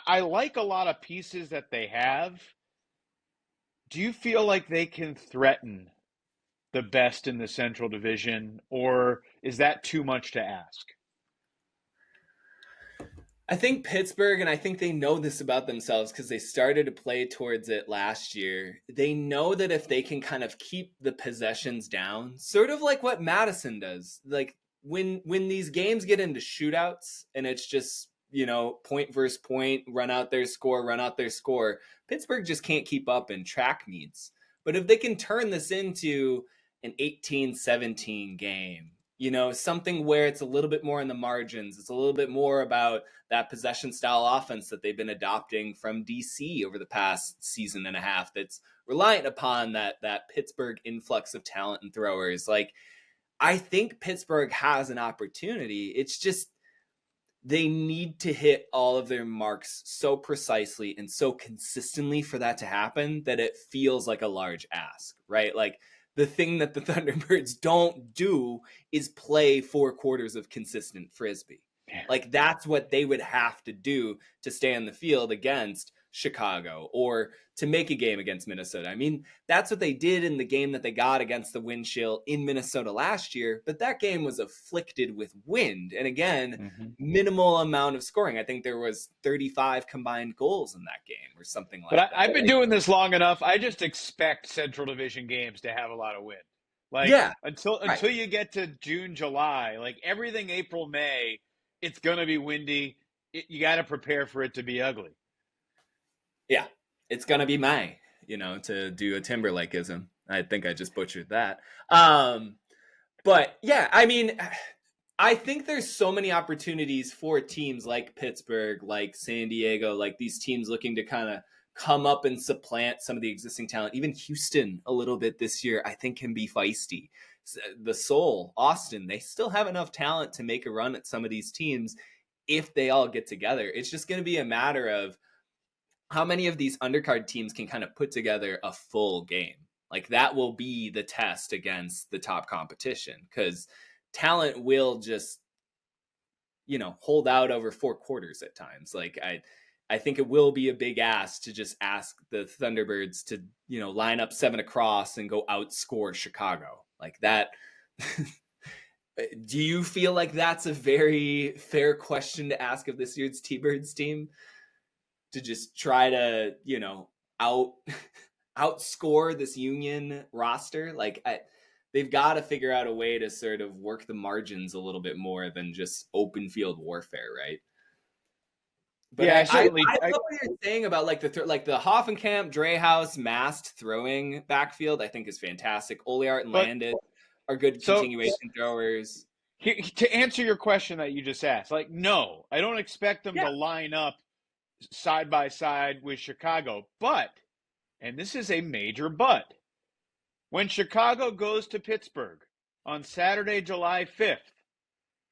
Speaker 9: I like a lot of pieces that they have. Do you feel like they can threaten the best in the Central Division, or is that too much to ask?
Speaker 8: I think Pittsburgh, and I think they know this about themselves because they started to play towards it last year. They know that if they can kind of keep the possessions down, sort of like what Madison does, like when these games get into shootouts and it's just, point versus point, run out their score, Pittsburgh just can't keep up in track meets. But if they can turn this into an 18-17 game, something where it's a little bit more in the margins, it's a little bit more about that possession style offense that they've been adopting from DC over the past season and a half, that's reliant upon that Pittsburgh influx of talent and throwers. Like, I think Pittsburgh has an opportunity. It's just they need to hit all of their marks so precisely and so consistently for that to happen that it feels like a large ask, right? Like, the thing that the Thunderbirds don't do is play 4 quarters of consistent Frisbee. Like, that's what they would have to do to stay on the field against Chicago or to make a game against Minnesota. I mean, that's what they did in the game that they got against the wind chill in Minnesota last year, but that game was afflicted with wind. And again, minimal amount of scoring. I think there was 35 combined goals in that game or something like that.
Speaker 9: But I've been doing this long enough. I just expect Central Division games to have a lot of wind. Like, until you get to June, July, like everything April, May, it's going to be windy. You got to prepare for it to be ugly.
Speaker 8: Yeah, it's going to be May, to do a Timberlakeism. I think I just butchered that. But yeah, I mean, I think there's so many opportunities for teams like Pittsburgh, like San Diego, like these teams looking to kind of come up and supplant some of the existing talent. Even Houston a little bit this year, I think, can be feisty. The Soul, Austin, they still have enough talent to make a run at some of these teams if they all get together. It's just going to be a matter of how many of these undercard teams can kind of put together a full game. Like, that will be the test against the top competition, because talent will just, hold out over 4 quarters at times. Like, I think it will be a big ask to just ask the Thunderbirds to, line up 7 across and go outscore Chicago like that. Do you feel like that's a very fair question to ask of this year's T-Birds team? To just try to, outscore this Union roster? Like, they've got to figure out a way to sort of work the margins a little bit more than just open field warfare, right? But
Speaker 9: yeah,
Speaker 8: I love what you're saying about like the Hoffenkamp, Dreyhaus, masked throwing backfield. I think is fantastic. Oliart and Landis are good continuation throwers.
Speaker 9: To answer your question that you just asked, like, no, I don't expect them to line up side by side with Chicago. But, and this is a major but, when Chicago goes to Pittsburgh on Saturday, July 5th,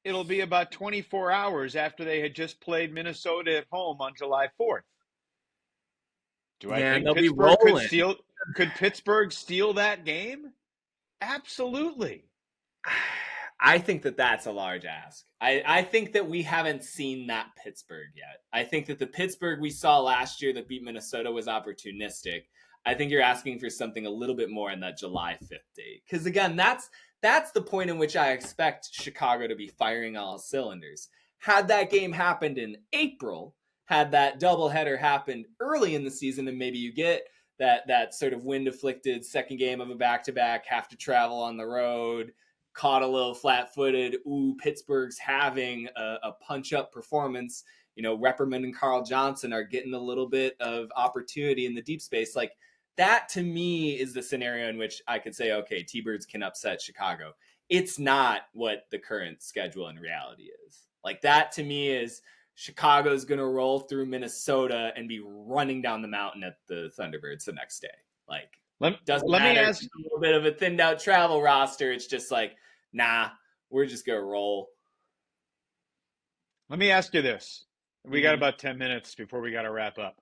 Speaker 9: it'll be about 24 hours after they had just played Minnesota at home on July 4th. Do I think could Pittsburgh steal that game? Absolutely.
Speaker 8: I think that that's a large ask. I think that we haven't seen that Pittsburgh yet. I think that the Pittsburgh we saw last year that beat Minnesota was opportunistic. I think you're asking for something a little bit more in that July 5th date. Because again, that's the point in which I expect Chicago to be firing all cylinders. Had that game happened in April, had that doubleheader happened early in the season, and maybe you get that sort of wind-afflicted second game of a back-to-back, have to travel on the road, caught a little flat-footed, Pittsburgh's having a punch-up performance, Repperman and Carl Johnson are getting a little bit of opportunity in the deep space. Like, that to me is the scenario in which I could say, okay, T-Birds can upset Chicago. It's not what the current schedule in reality is. Like, that to me is Chicago's going to roll through Minnesota and be running down the mountain at the Thunderbirds the next day. Like, doesn't matter. It's a little bit of a thinned out travel roster. It's just like, nah, we're just going to roll.
Speaker 9: Let me ask you this. We got about 10 minutes before we got to wrap up.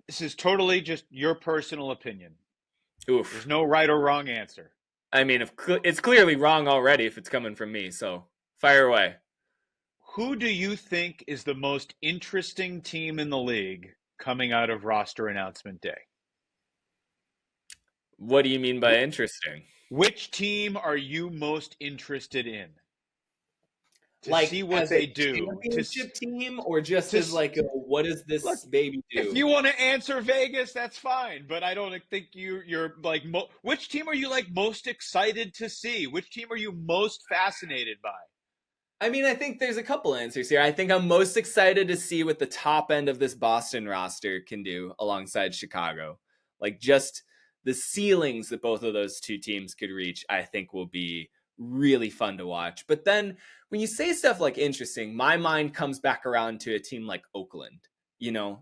Speaker 9: This is totally just your personal opinion.
Speaker 8: Oof.
Speaker 9: There's no right or wrong answer.
Speaker 8: I mean, it's clearly wrong already if it's coming from me, so fire away.
Speaker 9: Who do you think is the most interesting team in the league coming out of roster announcement day?
Speaker 8: What do you mean by interesting?
Speaker 9: Which team are you most interested in?
Speaker 8: To
Speaker 9: see what they do.
Speaker 8: Championship team, or just as like, what does this baby do?
Speaker 9: If you want to answer Vegas, that's fine. But I don't think you're like. Which team are you like most excited to see? Which team are you most fascinated by?
Speaker 8: I mean, I think there's a couple answers here. I think I'm most excited to see what the top end of this Boston roster can do alongside Chicago. Like, just the ceilings that both of those two teams could reach, I think will be really fun to watch. But then when you say stuff like interesting, my mind comes back around to a team like Oakland.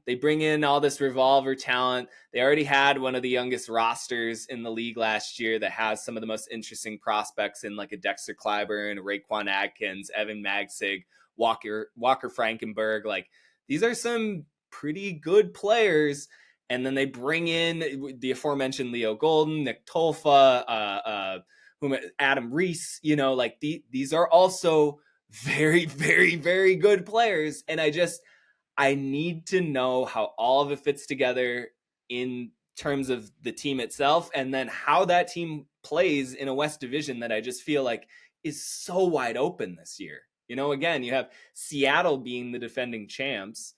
Speaker 8: They bring in all this revolver talent. They already had one of the youngest rosters in the league last year that has some of the most interesting prospects in like a Dexter Clyburn, Raquan Adkins, Evan Magsig, Walker Frankenberg. Like, these are some pretty good players. And then they bring in the aforementioned Leo Golden, Nick Tolfa, Adam Reese, these are also very, very, very good players. And I need to know how all of it fits together in terms of the team itself, and then how that team plays in a West Division that I just feel like is so wide open this year. Again, you have Seattle being the defending champs.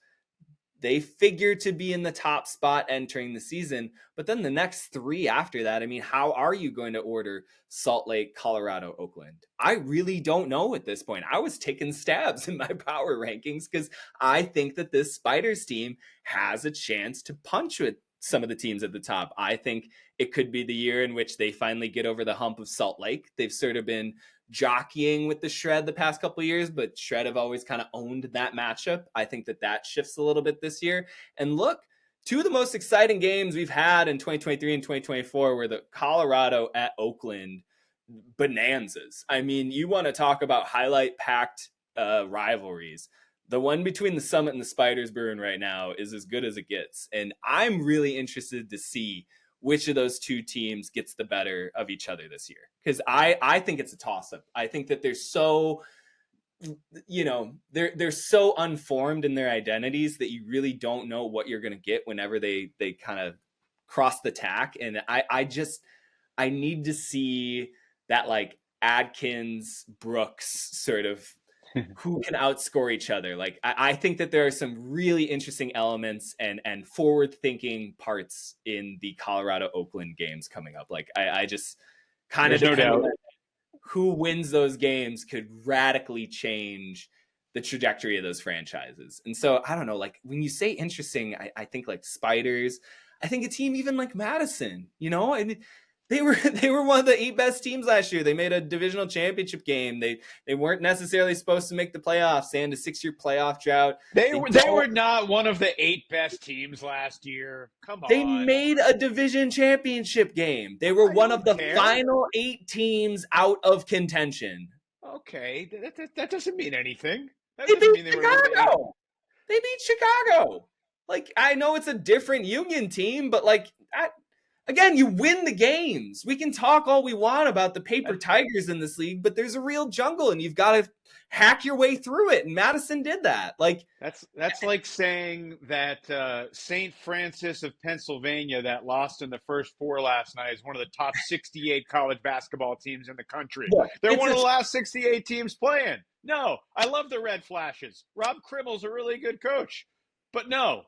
Speaker 8: They figure to be in the top spot entering the season, but then the next three after that, I mean, how are you going to order Salt Lake, Colorado, Oakland? I really don't know at this point. I was taking stabs in my power rankings because I think that this Spiders team has a chance to punch with some of the teams at the top. I think it could be the year in which they finally get over the hump of Salt Lake. They've sort of been jockeying with the Shred the past couple of years, but Shred have always kind of owned that matchup. I think that shifts a little bit this year. And look, two of the most exciting games we've had in 2023 and 2024 were the Colorado at Oakland bonanzas. I mean, you want to talk about highlight-packed rivalries. The one between the Summit and the Spiders brewing right now is as good as it gets. And I'm really interested to see which of those two teams gets the better of each other this year. Because I think it's a toss-up. I think that they're so, they're so unformed in their identities that you really don't know what you're going to get whenever they kind of cross the tack. And I need to see that like Adkins, Brooks sort of who can outscore each other. Like, I think that there are some really interesting elements and forward-thinking parts in the Colorado-Oakland games coming up. Like, I just kind of
Speaker 9: no doubt
Speaker 8: who wins those games could radically change the trajectory of those franchises. And so, I don't know, like, when you say interesting, I think like Spiders, I think a team even like Madison, and they were one of the 8 best teams last year. They made a divisional championship game. They weren't necessarily supposed to make the playoffs. They had a 6-year playoff drought.
Speaker 9: They were not one of the 8 best teams last year. Come on.
Speaker 8: They made a division championship game. They were one of the final 8 teams out of contention.
Speaker 9: Okay, that doesn't mean anything.
Speaker 8: They beat Chicago. They beat Chicago. Like, I know it's a different Union team, but like again, you win the games. We can talk all we want about the paper tigers in this league, but there's a real jungle, and you've got to hack your way through it. And Madison did that. Like
Speaker 9: that's like saying that St. Francis of Pennsylvania, that lost in the first four last night, is one of the top 68 college basketball teams in the country.
Speaker 8: Yeah,
Speaker 9: They're one of the last 68 teams playing. No, I love the Red Flashes. Rob Cribble's a really good coach. But no,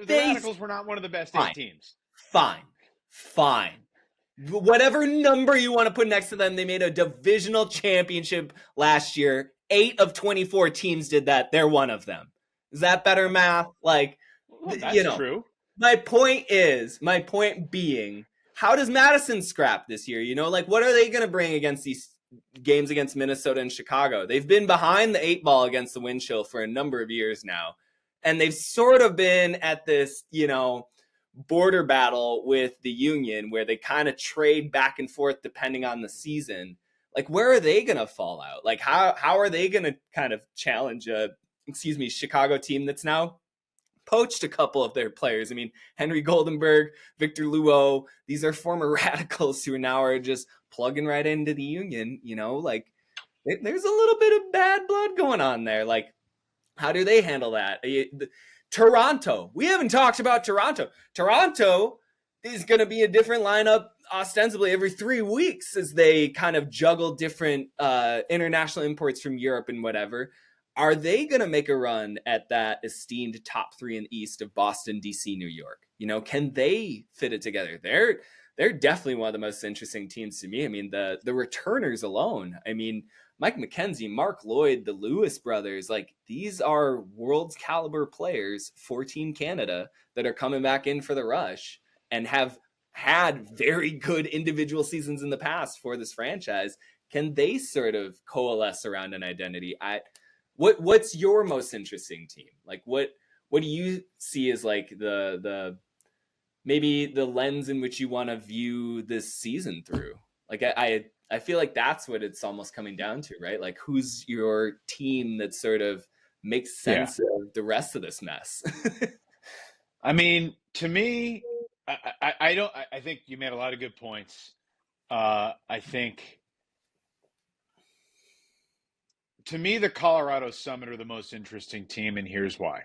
Speaker 9: the Radicals were not one of the best 8 teams.
Speaker 8: Fine. Whatever number you want to put next to them, they made a divisional championship last year. 8 of 24 teams did that. They're one of them. Is that better math? Like,
Speaker 9: that's true.
Speaker 8: My point being, how does Madison scrap this year? Like, what are they going to bring against these games against Minnesota and Chicago? They've been behind the 8 ball against the wind chill for a number of years now. And they've sort of been at this, border battle with the Union where they kind of trade back and forth depending on the season. Like, where are they going to fall out? Like, how are they going to kind of challenge Chicago team that's now poached a couple of their players? I mean, Henry Goldenberg, Victor Luo, these are former Radicals who now are just plugging right into the Union, like there's a little bit of bad blood going on there. Like, how do they handle that? Toronto. We haven't talked about Toronto. Toronto is going to be a different lineup ostensibly every 3 weeks as they kind of juggle different international imports from Europe and whatever. Are they going to make a run at that esteemed top 3 in the East of Boston, DC, New York? Can they fit it together? They're definitely one of the most interesting teams to me. I mean, the returners alone. I mean, Mike McKenzie, Mark Lloyd, the Lewis brothers, like, these are world's caliber players for Team Canada that are coming back in for the rush and have had very good individual seasons in the past for this franchise. Can they sort of coalesce around an identity? What's your most interesting team? Like, what do you see as like the maybe the lens in which you want to view this season through? Like, I feel like that's what it's almost coming down to, right? Like, who's your team that sort of makes sense of the rest of this mess?
Speaker 9: I mean, to me, I think you made a lot of good points. I think, to me, the Colorado Summit are the most interesting team, and here's why.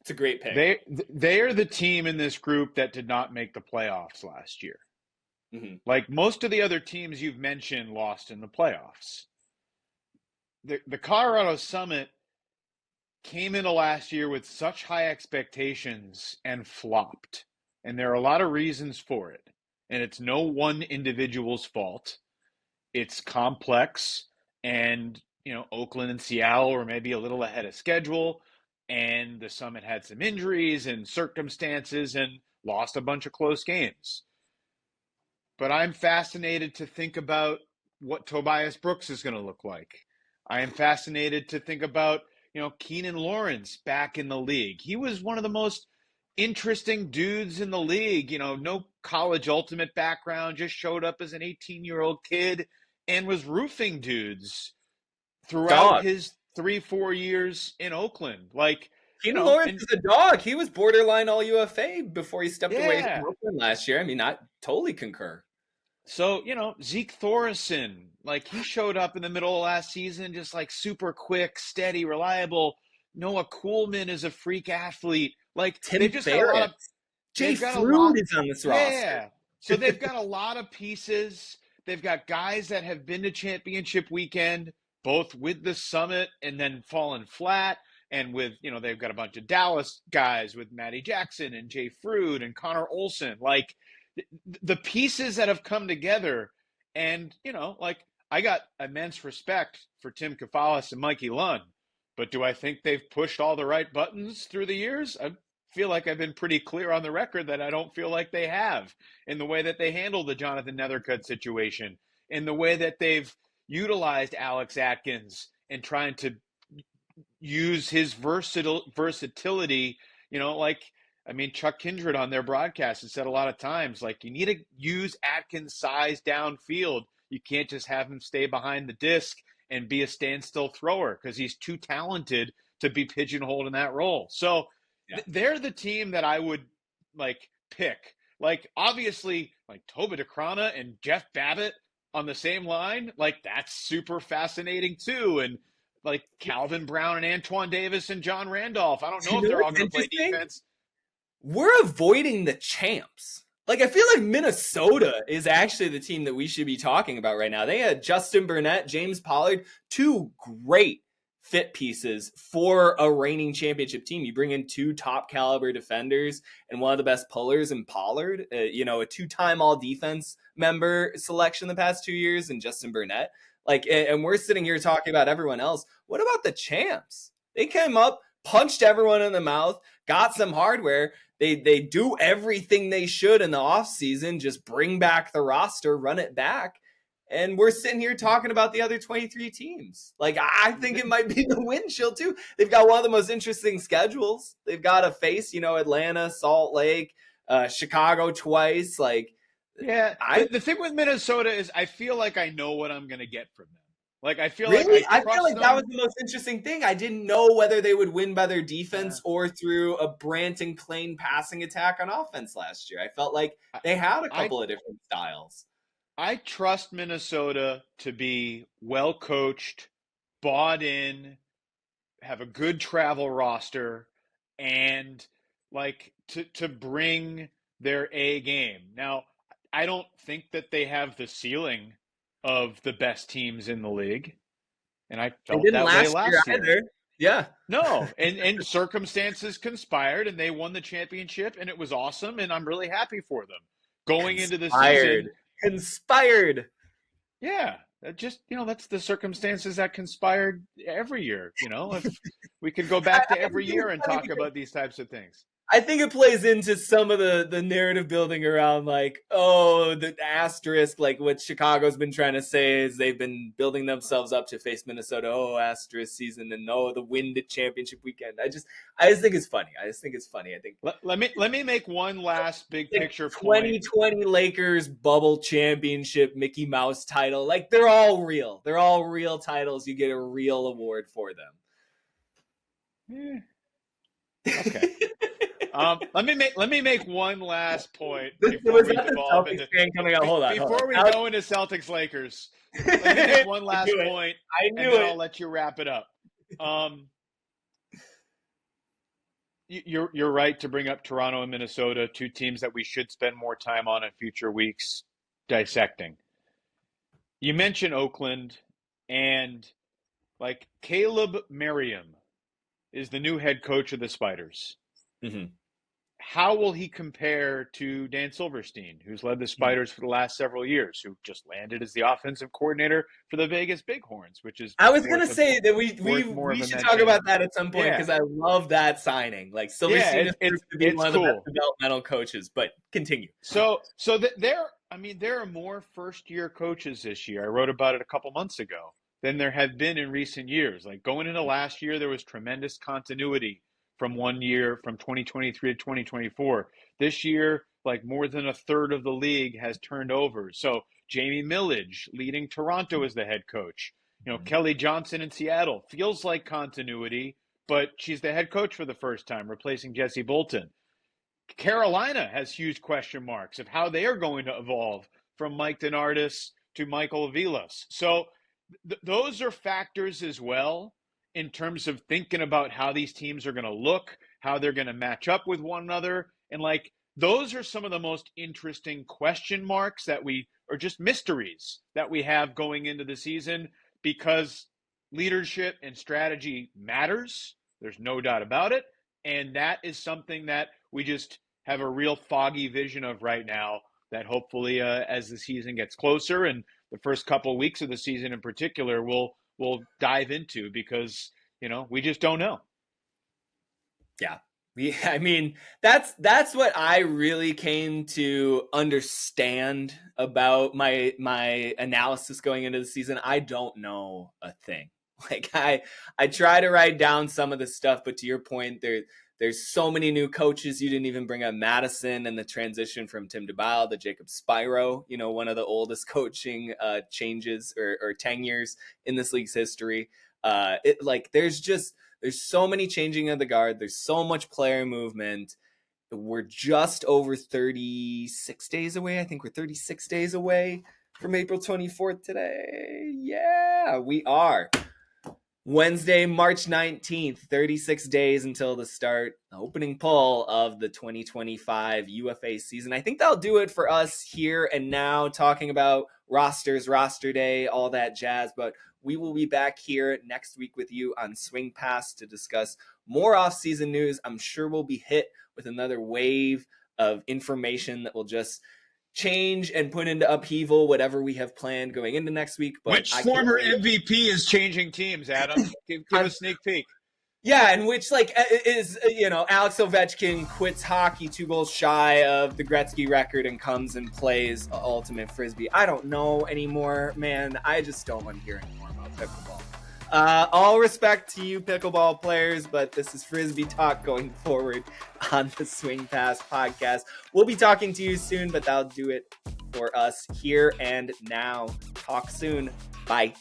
Speaker 8: It's a great pick.
Speaker 9: They are the team in this group that did not make the playoffs last year. Mm-hmm. Like, most of the other teams you've mentioned lost in the playoffs. The Colorado Summit came into last year with such high expectations and flopped. And there are a lot of reasons for it. And it's no one individual's fault. It's complex. And, Oakland and Seattle were maybe a little ahead of schedule. And the Summit had some injuries and circumstances and lost a bunch of close games. But I'm fascinated to think about what Tobias Brooks is going to look like. I am fascinated to think about, Keenan Lawrence back in the league. He was one of the most interesting dudes in the league. No college ultimate background, just showed up as an 18-year-old kid and was roofing dudes throughout his 3-4 years in Oakland. Like,
Speaker 8: Keenan Lawrence is a dog. He was borderline all UFA before he stepped away from Oakland last year. I mean, I totally concur.
Speaker 9: So, Zeke Thorson, like, he showed up in the middle of last season, just like super quick, steady, reliable. Noah Kuhlman is a freak athlete. Like, they've just got a lot of
Speaker 8: Jay Fruit is on this roster.
Speaker 9: Yeah. So they've got a lot of pieces. They've got guys that have been to championship weekend, both with the Summit and then fallen flat. And with, they've got a bunch of Dallas guys with Matty Jackson and Jay Fruit and Connor Olson. Like, the pieces that have come together, and, I got immense respect for Tim Kafalis and Mikey Lund, but do I think they've pushed all the right buttons through the years? I feel like I've been pretty clear on the record that I don't feel like they have, in the way that they handled the Jonathan Nethercutt situation, in the way that they've utilized Alex Atkins and trying to use his versatility, Chuck Kindred on their broadcast has said a lot of times, like, you need to use Atkins' size downfield. You can't just have him stay behind the disc and be a standstill thrower because he's too talented to be pigeonholed in that role. So they're the team that I would, pick like, obviously, like Toba DeCrana and Jeff Babbitt on the same line, like, that's super fascinating too. And like Calvin Brown and Antoine Davis and John Randolph. I don't know if they're all going to play defense.
Speaker 8: We're avoiding the champs. Like, I feel like Minnesota is actually the team that we should be talking about right now. They had Justin Burnett, James Pollard, two great fit pieces for a reigning championship team. You bring in two top caliber defenders and one of the best pullers in Pollard, a two-time all defense member selection the past 2 years, and Justin Burnett. Like, and we're sitting here talking about everyone else. What about the champs? They came up, punched everyone in the mouth, got some hardware. They do everything they should in the offseason, just bring back the roster, run it back. And we're sitting here talking about the other 23 teams. Like, I think it might be the wind chill too. They've got one of the most interesting schedules. They've got to face, Atlanta, Salt Lake, Chicago twice. Like,
Speaker 9: yeah, the thing with Minnesota is I feel like I know what I'm going to get from them. Like, I feel
Speaker 8: really?
Speaker 9: like I
Speaker 8: feel like
Speaker 9: them.
Speaker 8: That was the most interesting thing. I didn't know whether they would win by their defense or through a Brant and Klain passing attack on offense last year. I felt like they had a couple of different styles.
Speaker 9: I trust Minnesota to be well coached, bought in, have a good travel roster, and like to bring their A game. Now, I don't think that they have the ceiling of the best teams in the league, and I felt that way last year.
Speaker 8: Either. Yeah.
Speaker 9: No, and circumstances conspired, and they won the championship, and it was awesome, and I'm really happy for them going into the season.
Speaker 8: Conspired.
Speaker 9: Yeah, that's the circumstances that conspired every year. If we could go back to every year and talk about these types of things.
Speaker 8: I think it plays into some of the narrative building around like, the asterisk, like what Chicago's been trying to say is they've been building themselves up to face Minnesota. Asterisk season and the win to championship weekend. I just think it's funny. I think
Speaker 9: let me make one last big picture
Speaker 8: 2020 Lakers bubble championship Mickey Mouse title. Like, they're all real. They're all real titles. You get a real award for them.
Speaker 9: Yeah. Okay. Let me make one last point before we devolve into
Speaker 8: coming out. Hold on.
Speaker 9: Before we go into Celtics Lakers, let me make one last point. And then I'll let you wrap it up. You're right to bring up Toronto and Minnesota, two teams that we should spend more time on in future weeks dissecting. You mentioned Oakland, and like Caleb Merriam is the new head coach of the Spiders. Mm-hmm. How will he compare to Dan Silverstein, who's led the Spiders for the last several years, who just landed as the offensive coordinator for the Vegas Bighorns, which is... I
Speaker 8: was going to say that we should talk about that at some point, because I love that signing. Like, Silverstein is to be one of the best developmental coaches, but continue.
Speaker 9: So there are more first-year coaches this year. I wrote about it a couple months ago than there have been in recent years. Like, going into last year, there was tremendous continuity from one year, from 2023 to 2024. This year, like, more than a third of the league has turned over. So Jamie Millage leading Toronto as the head coach. Kelly Johnson in Seattle feels like continuity, but she's the head coach for the first time, replacing Jesse Bolton. Carolina has huge question marks of how they are going to evolve from Mike DeNardis to Michael Vilas. So those are factors as well, in terms of thinking about how these teams are going to look, how they're going to match up with one another. And like, those are some of the most interesting question marks or just mysteries that we have going into the season, because leadership and strategy matters. There's no doubt about it. And that is something that we just have a real foggy vision of right now, that hopefully as the season gets closer, and the first couple of weeks of the season in particular, we'll dive into, because, we just don't know.
Speaker 8: Yeah. I mean, that's what I really came to understand about my analysis going into the season. I don't know a thing. Like, I try to write down some of the stuff, but to your point, there's so many new coaches. You didn't even bring up Madison and the transition from Tim DeBile to Jacob Spyro, one of the oldest coaching changes or tenures in this league's history. There's so many changing of the guard. There's so much player movement. we're just over 36 days away. I think we're 36 days away from April 24th today. Yeah, we are. Wednesday, March 19th, 36 days until the opening pull of the 2025 UFA season. I think that'll do it for us here and now, talking about rosters, roster day, all that jazz. But we will be back here next week with you on Swing Pass to discuss more off-season news. I'm sure we'll be hit with another wave of information that will just change and put into upheaval whatever we have planned going into next week. But
Speaker 9: which former MVP is changing teams, Adam? Give a sneak peek.
Speaker 8: Yeah, and which is, Alex Ovechkin quits hockey 2 goals shy of the Gretzky record and comes and plays Ultimate Frisbee. I don't know anymore, man. I just don't want to hear anymore about pickleball. All respect to you pickleball players, but this is Frisbee talk going forward on the Swing Pass podcast. We'll be talking to you soon, but that'll do it for us here and now. Talk soon. Bye.